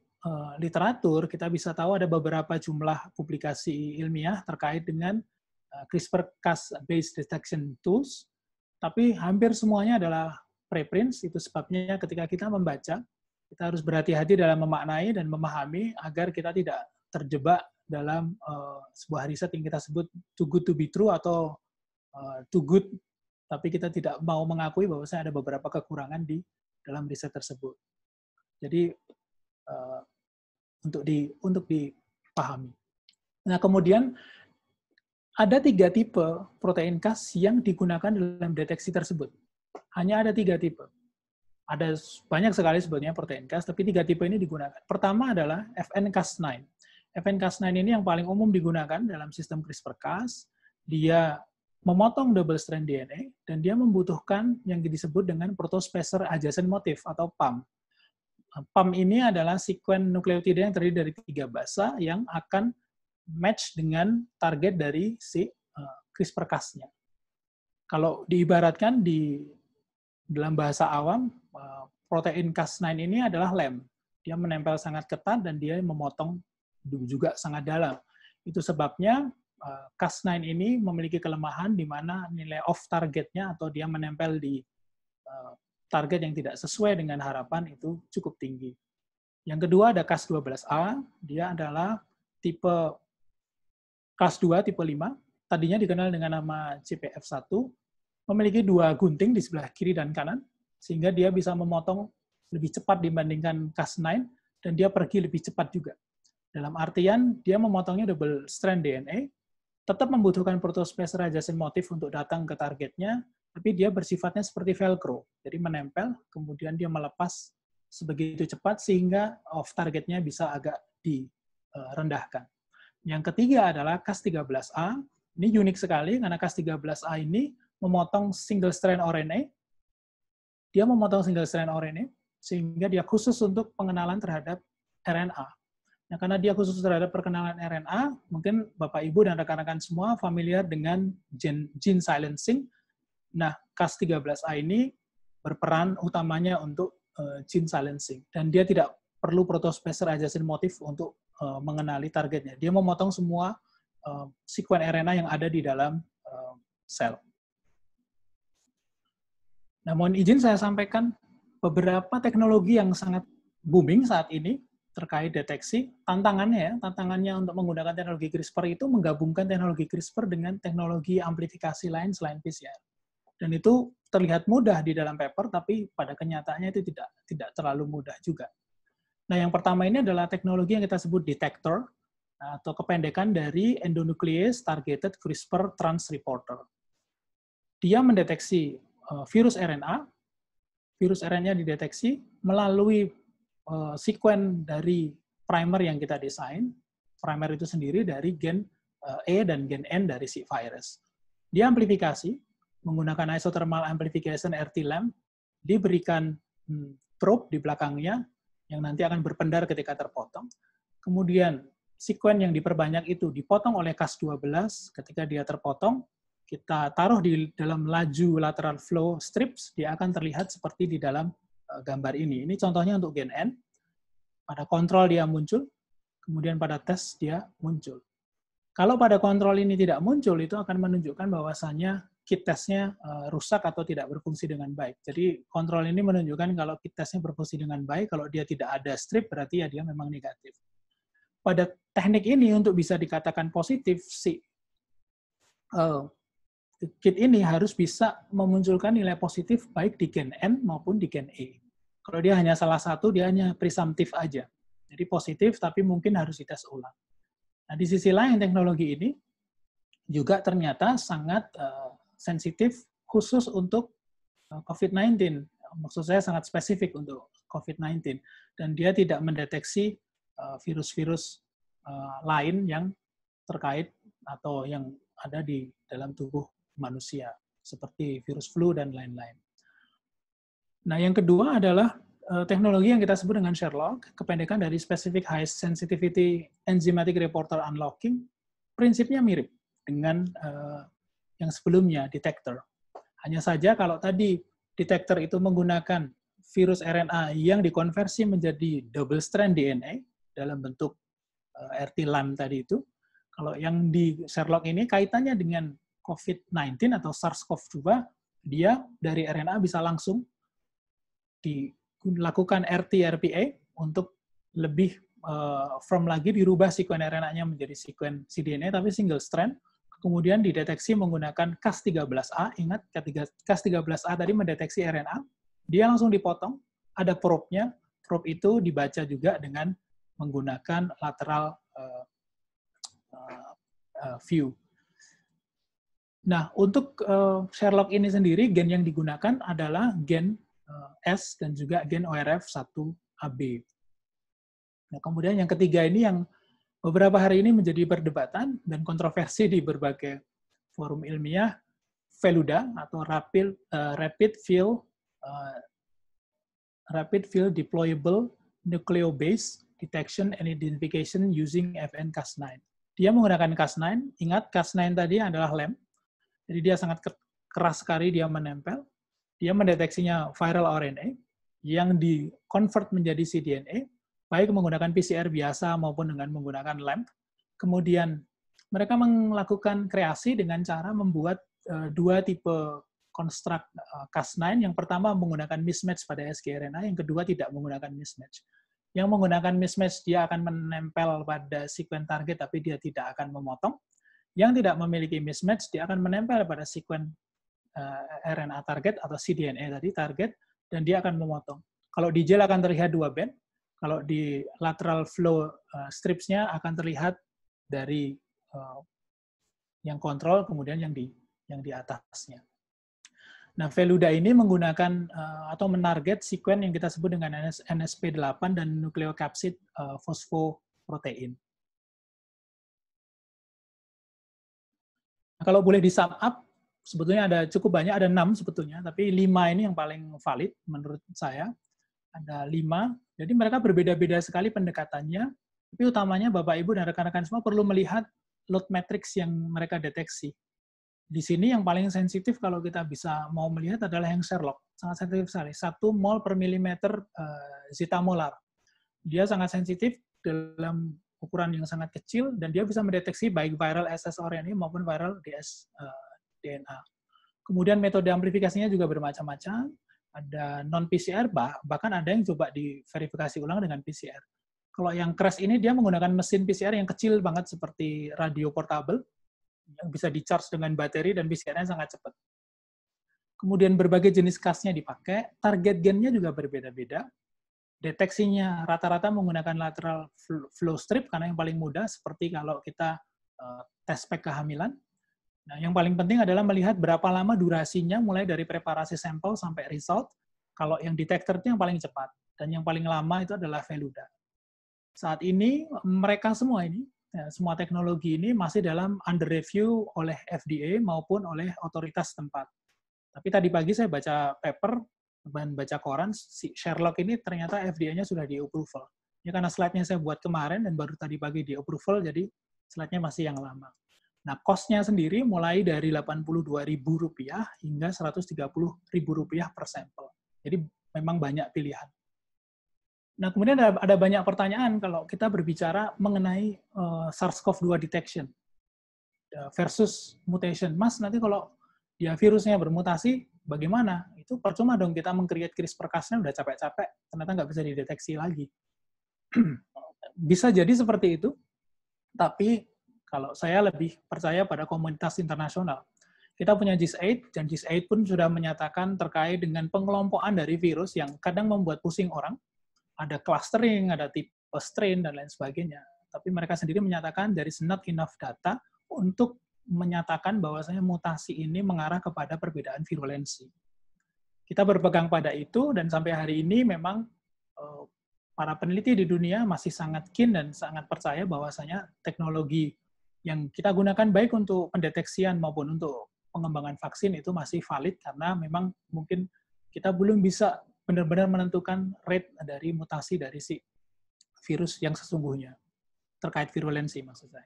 [SPEAKER 5] literatur, kita bisa tahu ada beberapa jumlah publikasi ilmiah terkait dengan CRISPR-Cas-based detection tools, tapi hampir semuanya adalah preprints. Itu sebabnya ketika kita membaca, kita harus berhati-hati dalam memaknai dan memahami agar kita tidak terjebak dalam sebuah riset yang kita sebut too good to be true atau too good, tapi kita tidak mau mengakui bahwasanya ada beberapa kekurangan di dalam riset tersebut. Jadi untuk dipahami. Nah, kemudian ada 3 tipe protein Cas yang digunakan dalam deteksi tersebut. Hanya ada 3 tipe. Ada banyak sekali sebetulnya protein Cas, tapi 3 tipe ini digunakan. Pertama adalah FNCas9. FNCas9 ini yang paling umum digunakan dalam sistem CRISPR-Cas. Dia memotong double strand DNA dan dia membutuhkan yang disebut dengan protospacer adjacent motif atau PAM. PAM ini adalah sekuen nukleotida yang terdiri dari 3 basa yang akan match dengan target dari si CRISPR-Cas-nya. Kalau diibaratkan di dalam bahasa awam, protein Cas9 ini adalah lem. Dia menempel sangat ketat dan dia memotong juga sangat dalam. Itu sebabnya Cas9 ini memiliki kelemahan di mana nilai off targetnya atau dia menempel di target yang tidak sesuai dengan harapan itu cukup tinggi. Yang kedua ada Cas12a, dia adalah tipe Cas2 tipe 5, tadinya dikenal dengan nama CPF1, memiliki 2 gunting di sebelah kiri dan kanan, sehingga dia bisa memotong lebih cepat dibandingkan Cas9, dan dia pergi lebih cepat juga. Dalam artian, dia memotongnya double strand DNA, tetap membutuhkan protospacer adjacent motif untuk datang ke targetnya, tapi dia bersifatnya seperti velcro, jadi menempel, kemudian dia melepas sebegitu cepat sehingga off targetnya bisa agak direndahkan. Yang ketiga adalah Cas13a, ini unik sekali karena Cas13a ini memotong single strand RNA, dia memotong single strand RNA sehingga dia khusus untuk pengenalan terhadap RNA. Nah, karena dia khusus terhadap perkenalan RNA, mungkin Bapak, Ibu, dan rekan-rekan semua familiar dengan gene silencing. Nah, Cas13a ini berperan utamanya untuk gene silencing. Dan dia tidak perlu protospacer adjacent motif untuk mengenali targetnya. Dia memotong semua sekuen RNA yang ada di dalam sel. Nah, mohon izin saya sampaikan beberapa teknologi yang sangat booming saat ini terkait deteksi. Tantangannya untuk menggunakan teknologi CRISPR itu menggabungkan teknologi CRISPR dengan teknologi amplifikasi lain selain PCR. Dan itu terlihat mudah di dalam paper, tapi pada kenyataannya itu tidak terlalu mudah juga. Nah, yang pertama ini adalah teknologi yang kita sebut detector, atau kependekan dari endonuclease targeted CRISPR transreporter. Dia mendeteksi virus RNA dideteksi melalui sekuen dari primer yang kita desain. Primer itu sendiri dari gen E dan gen N dari si virus. Dia amplifikasi menggunakan isothermal amplification RT-LAMP, diberikan probe di belakangnya yang nanti akan berpendar ketika terpotong. Kemudian sekuen yang diperbanyak itu dipotong oleh Cas12. Ketika dia terpotong, kita taruh di dalam laju lateral flow strips, dia akan terlihat seperti di dalam gambar ini. Ini contohnya untuk gen N. Pada kontrol dia muncul, kemudian pada tes dia muncul. Kalau pada kontrol ini tidak muncul, itu akan menunjukkan bahwasannya kit testnya rusak atau tidak berfungsi dengan baik. Jadi kontrol ini menunjukkan kalau kit testnya berfungsi dengan baik, kalau dia tidak ada strip, berarti ya dia memang negatif. Pada teknik ini untuk bisa dikatakan positif, si kit ini harus bisa memunculkan nilai positif baik di gen N maupun di gen E. Kalau dia hanya salah satu, dia hanya presumptif aja. Jadi positif, tapi mungkin harus dites ulang. Nah, di sisi lain, teknologi ini juga ternyata sangat sensitif khusus untuk COVID-19. Maksud saya sangat spesifik untuk COVID-19. Dan dia tidak mendeteksi virus-virus lain yang terkait atau yang ada di dalam tubuh manusia, seperti virus flu dan lain-lain. Nah, yang kedua adalah teknologi yang kita sebut dengan Sherlock, kependekan dari Specific High Sensitivity Enzymatic Reporter Unlocking. Prinsipnya mirip dengan yang sebelumnya, detector. Hanya saja kalau tadi detector itu menggunakan virus RNA yang dikonversi menjadi double strand DNA dalam bentuk RT-LAMP tadi itu, kalau yang di Sherlock ini kaitannya dengan COVID-19 atau SARS-CoV-2, dia dari RNA bisa langsung dilakukan RT-RPA untuk lebih firm lagi, dirubah sekuen RNA-nya menjadi sekuen cDNA, tapi single strand, kemudian dideteksi menggunakan Cas13a. Ingat, Cas13a tadi mendeteksi RNA, dia langsung dipotong, ada probe-nya, probe itu dibaca juga dengan menggunakan lateral view. Nah, untuk Sherlock ini sendiri, gen yang digunakan adalah gen S dan juga gen ORF1AB. Nah, kemudian yang ketiga ini yang beberapa hari ini menjadi perdebatan dan kontroversi di berbagai forum ilmiah, FELUDA atau Rapid Field Deployable Nucleobase Detection and Identification using FN-Cas9. Dia menggunakan Cas9. Ingat, Cas9 tadi adalah LAMP. Jadi dia sangat keras sekali, dia menempel. Dia mendeteksinya viral RNA yang di-convert menjadi cDNA, baik menggunakan PCR biasa maupun dengan menggunakan LAMP. Kemudian mereka melakukan kreasi dengan cara membuat dua tipe konstruk Cas9. Yang pertama menggunakan mismatch pada sgRNA, yang kedua tidak menggunakan mismatch. Yang menggunakan mismatch, dia akan menempel pada sekuen target, tapi dia tidak akan memotong. Yang tidak memiliki mismatch, dia akan menempel pada sekuen RNA target atau cDNA tadi target, dan dia akan memotong. Kalau di gel akan terlihat dua band, kalau di lateral flow strips-nya akan terlihat dari yang kontrol, kemudian yang di atasnya. Nah, FELUDA ini menggunakan atau menarget sekuen yang kita sebut dengan NSP8 dan nukleokapsid fosfoprotein. Nah, kalau boleh di sum up, sebetulnya ada cukup banyak, ada 6 sebetulnya, tapi 5 ini yang paling valid menurut saya. Ada 5, jadi mereka berbeda-beda sekali pendekatannya, tapi utamanya Bapak, Ibu, dan rekan-rekan semua perlu melihat load matrix yang mereka deteksi. Di sini yang paling sensitif kalau kita bisa mau melihat adalah yang Sherlock. Sangat sensitif sekali. 1 mol per milimeter zeta molar. Dia sangat sensitif dalam ukuran yang sangat kecil, dan dia bisa mendeteksi baik viral ssRNA maupun viral DNA. Kemudian metode amplifikasinya juga bermacam-macam. Ada non-PCR, bahkan ada yang coba diverifikasi ulang dengan PCR. Kalau yang CRASH ini dia menggunakan mesin PCR yang kecil banget seperti radio portable, yang bisa di-charge dengan bateri dan PCR-nya sangat cepat. Kemudian berbagai jenis Cas-nya dipakai, target gennya juga berbeda-beda. Deteksinya rata-rata menggunakan lateral flow strip karena yang paling mudah, seperti kalau kita tes spek kehamilan. Nah, yang paling penting adalah melihat berapa lama durasinya mulai dari preparasi sampel sampai result. Kalau yang detector itu yang paling cepat, dan yang paling lama itu adalah FELUDA. Saat ini mereka semua ini, semua teknologi ini masih dalam under review oleh FDA maupun oleh otoritas tempat. Tapi tadi pagi saya baca paper dan baca koran, si Sherlock ini ternyata FDA-nya sudah di-approval. Ya karena slide-nya saya buat kemarin dan baru tadi pagi di-approval, jadi slide-nya masih yang lama. Nah, cost-nya sendiri mulai dari Rp82.000 hingga Rp130.000 per sampel. Jadi memang banyak pilihan. Nah, kemudian ada banyak pertanyaan kalau kita berbicara mengenai SARS-CoV-2 detection versus mutation. Mas, nanti kalau ya virusnya bermutasi, bagaimana? Itu percuma dong kita meng-create CRISPR-Cas-nya udah capek-capek, ternyata nggak bisa dideteksi lagi. Bisa jadi seperti itu, tapi kalau saya lebih percaya pada komunitas internasional. Kita punya GIS8, dan GIS8 pun sudah menyatakan terkait dengan pengelompokan dari virus yang kadang membuat pusing orang. Ada clustering, ada tipe strain, dan lain sebagainya. Tapi mereka sendiri menyatakan there is not enough data untuk menyatakan bahwasanya mutasi ini mengarah kepada perbedaan virulensi. Kita berpegang pada itu, dan sampai hari ini memang para peneliti di dunia masih sangat keen dan sangat percaya bahwasanya teknologi yang kita gunakan baik untuk pendeteksian maupun untuk pengembangan vaksin itu masih valid, karena memang mungkin kita belum bisa benar-benar menentukan rate dari mutasi dari si virus yang sesungguhnya, terkait virulensi maksud saya.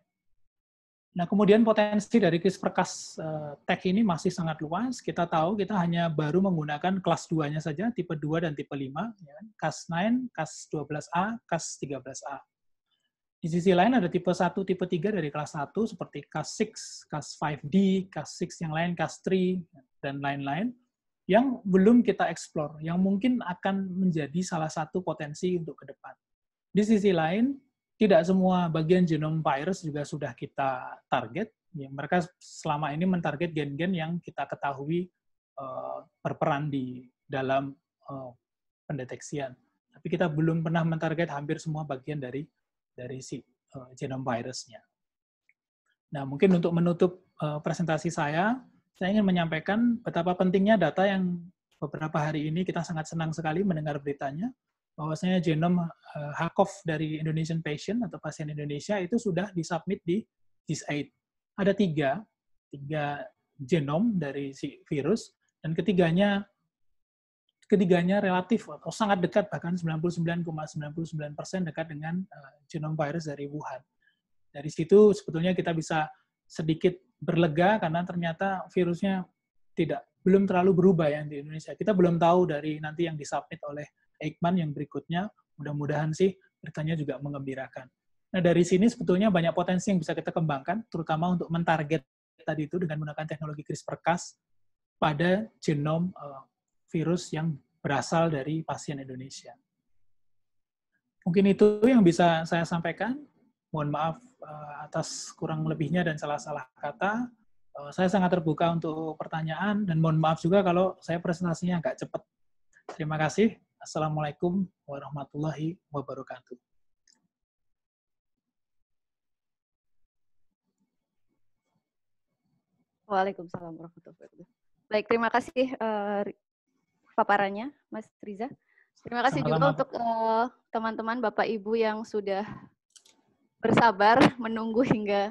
[SPEAKER 5] Nah, kemudian potensi dari CRISPR-Cas tech ini masih sangat luas. Kita tahu kita hanya baru menggunakan kelas 2-nya saja, tipe 2 dan tipe 5, ya kan? Cas9, Cas12A, Cas13A. Di sisi lain ada tipe 1, tipe 3 dari kelas 1, seperti Cas6, Cas5D, Cas6 yang lain, Cas3, dan lain-lain, yang belum kita explore, yang mungkin akan menjadi salah satu potensi untuk ke depan. Di sisi lain, tidak semua bagian genom virus juga sudah kita target. Ya, mereka selama ini mentarget gen-gen yang kita ketahui berperan di dalam pendeteksian. Tapi kita belum pernah mentarget hampir semua bagian dari si genom virusnya. Nah, mungkin untuk menutup presentasi saya ingin menyampaikan betapa pentingnya data yang beberapa hari ini kita sangat senang sekali mendengar beritanya, bahwasanya genom HCOV dari Indonesian patient atau pasien Indonesia itu sudah disubmit di GIS8. Ada tiga genom dari si virus, dan ketiganya relatif atau sangat dekat, bahkan 99,99% dekat dengan genom virus dari Wuhan. Dari situ sebetulnya kita bisa sedikit berlega karena ternyata virusnya belum terlalu berubah yang di Indonesia. Kita belum tahu dari nanti yang disubmit oleh Eijkman yang berikutnya, mudah-mudahan sih beritanya juga mengembirakan. Nah, dari sini sebetulnya banyak potensi yang bisa kita kembangkan, terutama untuk mentarget tadi itu dengan menggunakan teknologi CRISPR-Cas pada genom virus yang berasal dari pasien Indonesia. Mungkin itu yang bisa saya sampaikan. Mohon maaf atas kurang lebihnya dan salah-salah kata. Saya sangat terbuka untuk pertanyaan, dan mohon maaf juga kalau saya presentasinya agak cepat. Terima kasih. Assalamualaikum warahmatullahi wabarakatuh.
[SPEAKER 1] Waalaikumsalam warahmatullahi wabarakatuh. Baik, terima kasih paparannya, Mas Riza. Terima kasih juga untuk teman-teman Bapak Ibu yang sudah bersabar menunggu hingga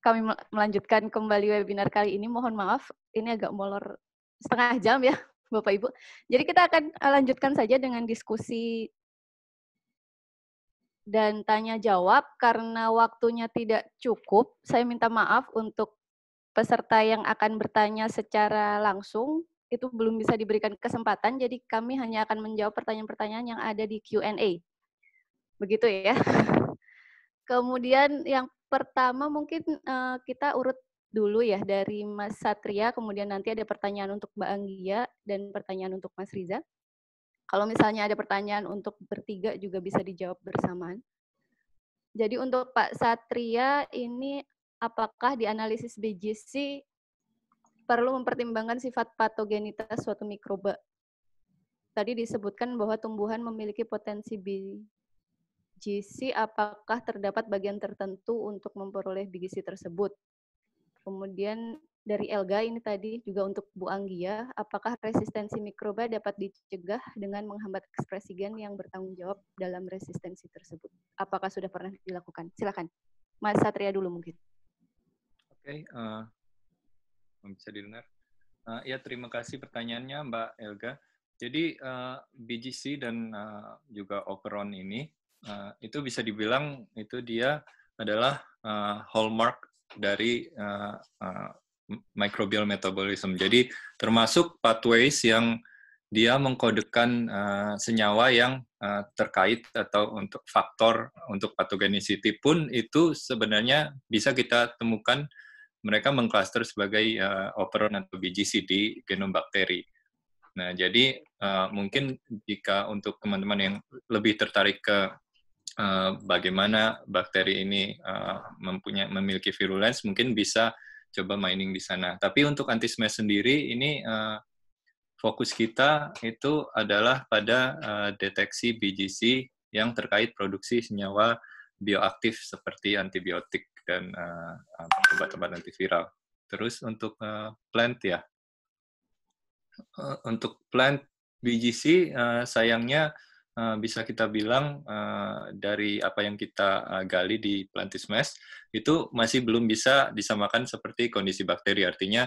[SPEAKER 1] kami melanjutkan kembali webinar kali ini. Mohon maaf, ini agak molor setengah jam ya, Bapak Ibu. Jadi kita akan lanjutkan saja dengan diskusi dan tanya jawab. Karena waktunya tidak cukup, saya minta maaf untuk peserta yang akan bertanya secara langsung, itu belum bisa diberikan kesempatan, jadi kami hanya akan menjawab pertanyaan-pertanyaan yang ada di Q&A. Begitu ya. Kemudian yang pertama mungkin kita urut dulu ya dari Mas Satria, kemudian nanti ada pertanyaan untuk Mbak Anggia dan pertanyaan untuk Mas Riza. Kalau misalnya ada pertanyaan untuk bertiga juga bisa dijawab bersamaan. Jadi untuk Pak Satria ini, apakah di analisis BGC perlu mempertimbangkan sifat patogenitas suatu mikroba? Tadi disebutkan bahwa tumbuhan memiliki potensi BGC, apakah terdapat bagian tertentu untuk memperoleh BGC tersebut? Kemudian dari Elga ini tadi juga untuk Bu Anggia, apakah resistensi mikroba dapat dicegah dengan menghambat ekspresi gen yang bertanggung jawab dalam resistensi tersebut? Apakah sudah pernah dilakukan? Silakan, Mas Satria dulu mungkin.
[SPEAKER 2] Oke, bisa didengar. Ya, terima kasih pertanyaannya Mbak Elga. Jadi BGC dan juga Operon ini itu bisa dibilang itu dia adalah hallmark dari microbial metabolism. Jadi termasuk pathways yang dia mengkodekan senyawa yang terkait atau untuk faktor untuk pathogenicity pun itu sebenarnya bisa kita temukan mereka mengklaster sebagai operon atau BGC di genom bakteri. Nah, jadi mungkin jika untuk teman-teman yang lebih tertarik ke bagaimana bakteri ini memiliki virulence, mungkin bisa coba mining di sana. Tapi untuk anti-smash sendiri, ini fokus kita itu adalah pada deteksi BGC yang terkait produksi senyawa bioaktif seperti antibiotik dan obat-obat antiviral. Terus untuk plant ya, untuk plant BGC sayangnya bisa kita bilang dari apa yang kita gali di Plantismes itu masih belum bisa disamakan seperti kondisi bakteri. Artinya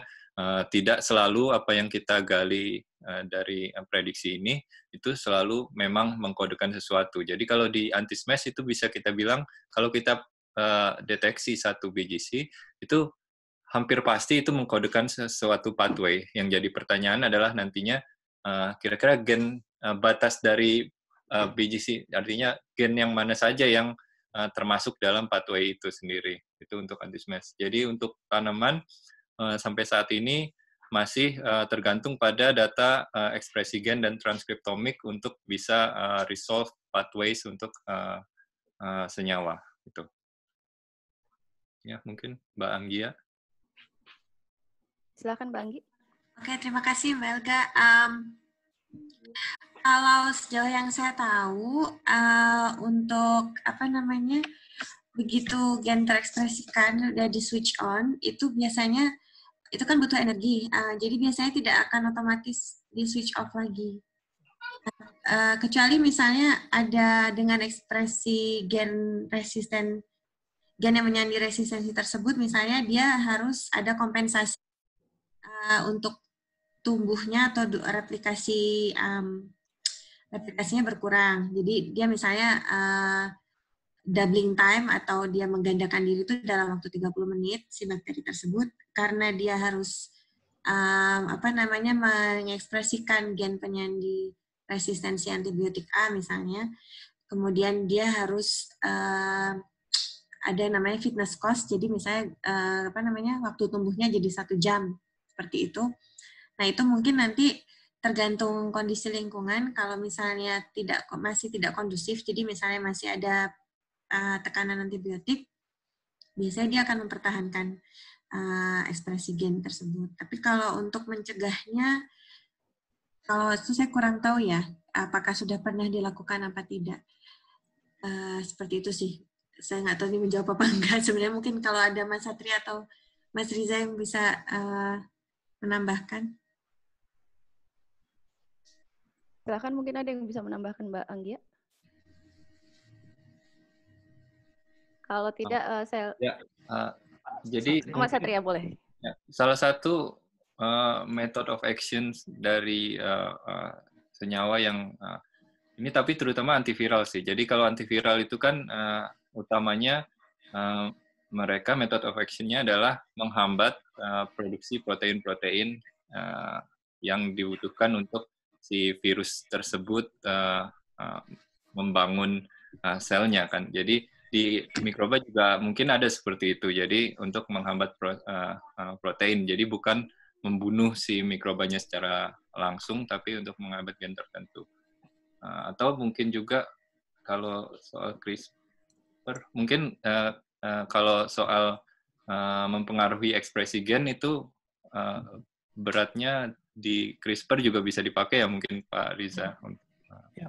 [SPEAKER 2] tidak selalu apa yang kita gali dari prediksi ini itu selalu memang mengkodekan sesuatu. Jadi kalau di Antismes itu bisa kita bilang kalau kita deteksi satu BGC itu hampir pasti itu mengkodekan sesuatu pathway. Yang jadi pertanyaan adalah nantinya kira-kira gen batas dari BGC, artinya gen yang mana saja yang termasuk dalam pathway itu sendiri. Itu untuk anti-smash. Jadi untuk tanaman sampai saat ini masih tergantung pada data ekspresi gen dan transkriptomik untuk bisa resolve pathways untuk senyawa. Itu. Ya, mungkin Mbak Anggia.
[SPEAKER 1] Silakan Mbak Anggi.
[SPEAKER 4] Oke, terima kasih Mbak Elga. Kalau sejauh yang saya tahu, untuk begitu gen terekspresikan udah di switch on, itu biasanya itu kan butuh energi. Jadi biasanya tidak akan otomatis di switch off lagi. Kecuali misalnya ada dengan ekspresi gen resisten, gen yang menyandi resistensi tersebut, misalnya dia harus ada kompensasi untuk tumbuhnya atau replikasinya berkurang. Jadi dia misalnya doubling time atau dia menggandakan diri itu dalam waktu 30 menit si bakteri tersebut karena dia harus mengekspresikan gen penyandi resistensi antibiotik A misalnya. Kemudian dia harus ada namanya fitness cost. Jadi misalnya waktu tumbuhnya jadi 1 jam seperti itu. Nah, itu mungkin nanti tergantung kondisi lingkungan. Kalau misalnya masih tidak kondusif, jadi misalnya masih ada tekanan antibiotik, biasanya dia akan mempertahankan ekspresi gen tersebut. Tapi kalau untuk mencegahnya, kalau itu saya kurang tahu ya, apakah sudah pernah dilakukan apa tidak. Seperti itu sih. Saya nggak tahu ini menjawab apa enggak. Sebenarnya mungkin kalau ada Mas Satria atau Mas Riza yang bisa menambahkan.
[SPEAKER 1] Silakan, mungkin ada yang bisa menambahkan Mbak Anggia. Kalau tidak, saya...
[SPEAKER 2] Ya, jadi...
[SPEAKER 1] Mas Satria boleh.
[SPEAKER 2] Ya, salah satu method of action dari senyawa yang... ini tapi terutama antiviral sih. Jadi kalau antiviral itu kan utamanya mereka method of action-nya adalah menghambat produksi protein-protein yang dibutuhkan untuk si virus tersebut membangun selnya kan. Jadi di mikroba juga mungkin ada seperti itu. Jadi untuk menghambat protein. Jadi bukan membunuh si mikrobanya secara langsung, tapi untuk menghambat gen tertentu. Atau mungkin juga kalau soal CRISPR, mungkin kalau soal mempengaruhi ekspresi gen itu beratnya di CRISPR juga bisa dipakai ya mungkin Pak Riza. Ya.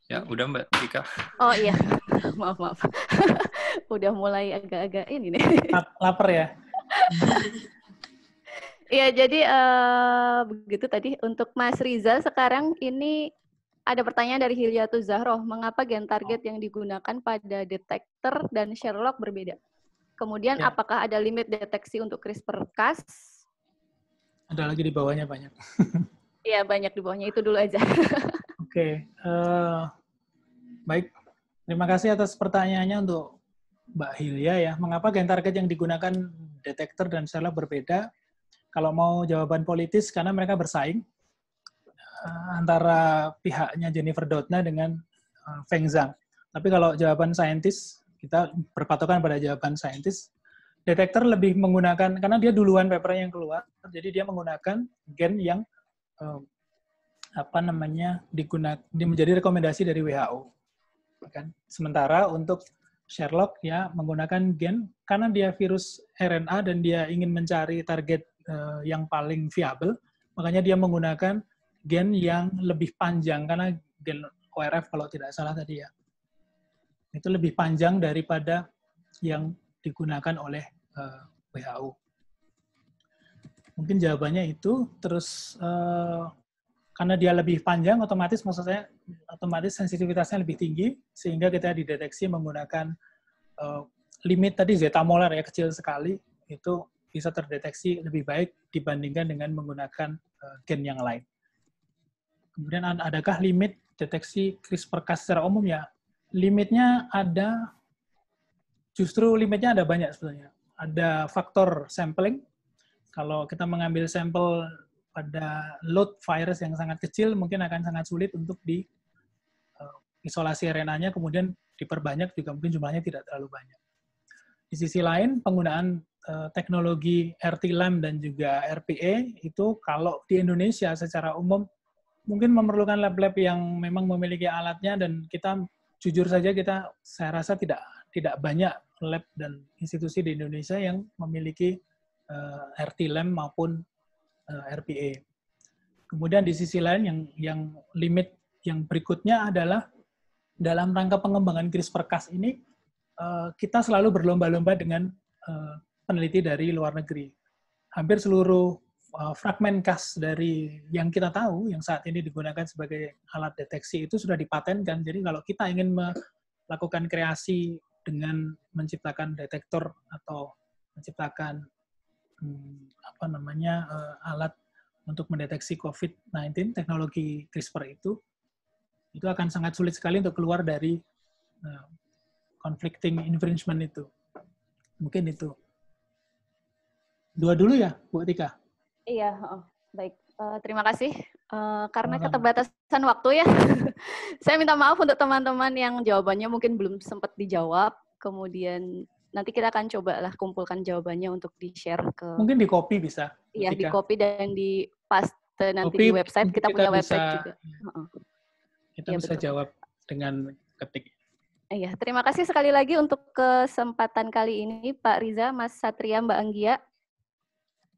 [SPEAKER 2] Ya, udah Mbak Tika.
[SPEAKER 1] Oh iya, maaf. Udah mulai agak-agak ini nih.
[SPEAKER 5] Lapar ya?
[SPEAKER 1] Iya, jadi begitu tadi untuk Mas Riza sekarang ini Ada pertanyaan dari Hilyatul Zahroh, mengapa gen target yang digunakan pada detektor dan Sherlock berbeda? Kemudian
[SPEAKER 5] Ya.
[SPEAKER 1] apakah ada limit deteksi untuk CRISPR-Cas?
[SPEAKER 5] Ada lagi di bawahnya banyak.
[SPEAKER 1] Iya, banyak di bawahnya, itu dulu aja.
[SPEAKER 5] Oke, baik. Terima kasih atas pertanyaannya untuk Mbak Hilya ya. Mengapa gen target yang digunakan detektor dan Sherlock berbeda? Kalau mau jawaban politis, karena mereka bersaing antara pihaknya Jennifer Doudna dengan Feng Zhang. Tapi kalau jawaban saintis, kita berpatokan pada jawaban saintis, detektor lebih menggunakan, karena dia duluan papernya yang keluar, jadi dia menggunakan gen yang menjadi rekomendasi dari WHO. Kan? Sementara untuk Sherlock ya menggunakan gen karena dia virus RNA dan dia ingin mencari target yang paling viable, makanya dia menggunakan gen yang lebih panjang karena gen ORF kalau tidak salah tadi ya. Itu lebih panjang daripada yang digunakan oleh WHO. Mungkin jawabannya itu. Terus karena dia lebih panjang, otomatis sensitivitasnya lebih tinggi, sehingga kita dideteksi menggunakan limit tadi zeta molar ya, kecil sekali, itu bisa terdeteksi lebih baik dibandingkan dengan menggunakan gen yang lain. Kemudian adakah limit deteksi CRISPR-Cas secara umum ya? Limitnya ada, justru limitnya ada banyak sebenarnya. Ada faktor sampling. Kalau kita mengambil sampel pada load virus yang sangat kecil, mungkin akan sangat sulit untuk di isolasi RNA-nya, kemudian diperbanyak juga mungkin jumlahnya tidak terlalu banyak. Di sisi lain, penggunaan teknologi RT-LAMP dan juga RPA itu kalau di Indonesia secara umum mungkin memerlukan lab-lab yang memang memiliki alatnya, dan kita jujur saja saya rasa tidak banyak lab dan institusi di Indonesia yang memiliki RT-LAMP maupun RPA. Kemudian di sisi lain yang limit yang berikutnya adalah dalam rangka pengembangan CRISPR-Cas ini kita selalu berlomba-lomba dengan peneliti dari luar negeri. Hampir seluruh fragmen Cas dari yang kita tahu, yang saat ini digunakan sebagai alat deteksi itu sudah dipatenkan. Jadi kalau kita ingin melakukan kreasi dengan menciptakan detektor atau menciptakan alat untuk mendeteksi COVID-19, teknologi CRISPR itu akan sangat sulit sekali untuk keluar dari conflicting infringement itu. Mungkin itu. Dua dulu ya, Bu Tika?
[SPEAKER 1] Iya, baik. Terima kasih. Karena keterbatasan waktu ya, saya minta maaf untuk teman-teman yang jawabannya mungkin belum sempat dijawab. Kemudian nanti kita akan coba lah kumpulkan jawabannya untuk di-share ke...
[SPEAKER 5] Mungkin di-copy bisa.
[SPEAKER 1] Iya, di-copy dan di-paste nanti
[SPEAKER 5] copy,
[SPEAKER 1] di website. Kita punya website juga.
[SPEAKER 5] Kita bisa betul. Jawab dengan ketik.
[SPEAKER 1] Iya, terima kasih sekali lagi untuk kesempatan kali ini, Pak Riza, Mas Satria, Mbak Anggia.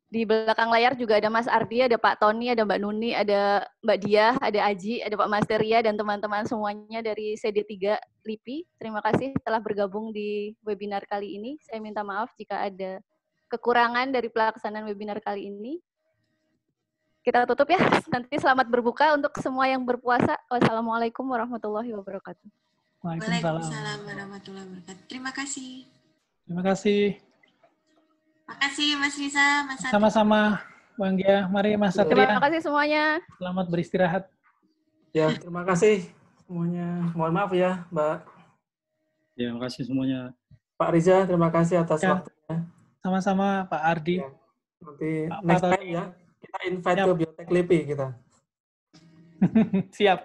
[SPEAKER 1] Di belakang layar juga ada Mas Ardi, ada Pak Tony, ada Mbak Nuni, ada Mbak Dia, ada Aji, ada Pak Masteria, dan teman-teman semuanya dari CD3 LIPI. Terima kasih telah bergabung di webinar kali ini. Saya minta maaf jika ada kekurangan dari pelaksanaan webinar kali ini. Kita tutup ya. Nanti selamat berbuka untuk semua yang berpuasa. Wassalamualaikum warahmatullahi wabarakatuh.
[SPEAKER 4] Waalaikumsalam warahmatullahi wabarakatuh. Terima kasih.
[SPEAKER 5] Terima kasih.
[SPEAKER 4] Makasih Mas Riza, Mas Satria.
[SPEAKER 5] Sama-sama, Bang Gia. Mari Mas Satria.
[SPEAKER 1] Terima kasih semuanya.
[SPEAKER 5] Selamat beristirahat.
[SPEAKER 6] Ya, terima kasih semuanya. Mohon maaf ya, Mbak.
[SPEAKER 7] Ya, terima kasih semuanya.
[SPEAKER 6] Pak Riza, terima kasih atas waktunya.
[SPEAKER 5] Sama-sama, Pak Ardi.
[SPEAKER 6] Ya. Nanti next time ya, kita invite ke Biotek LIPI kita.
[SPEAKER 5] Siap.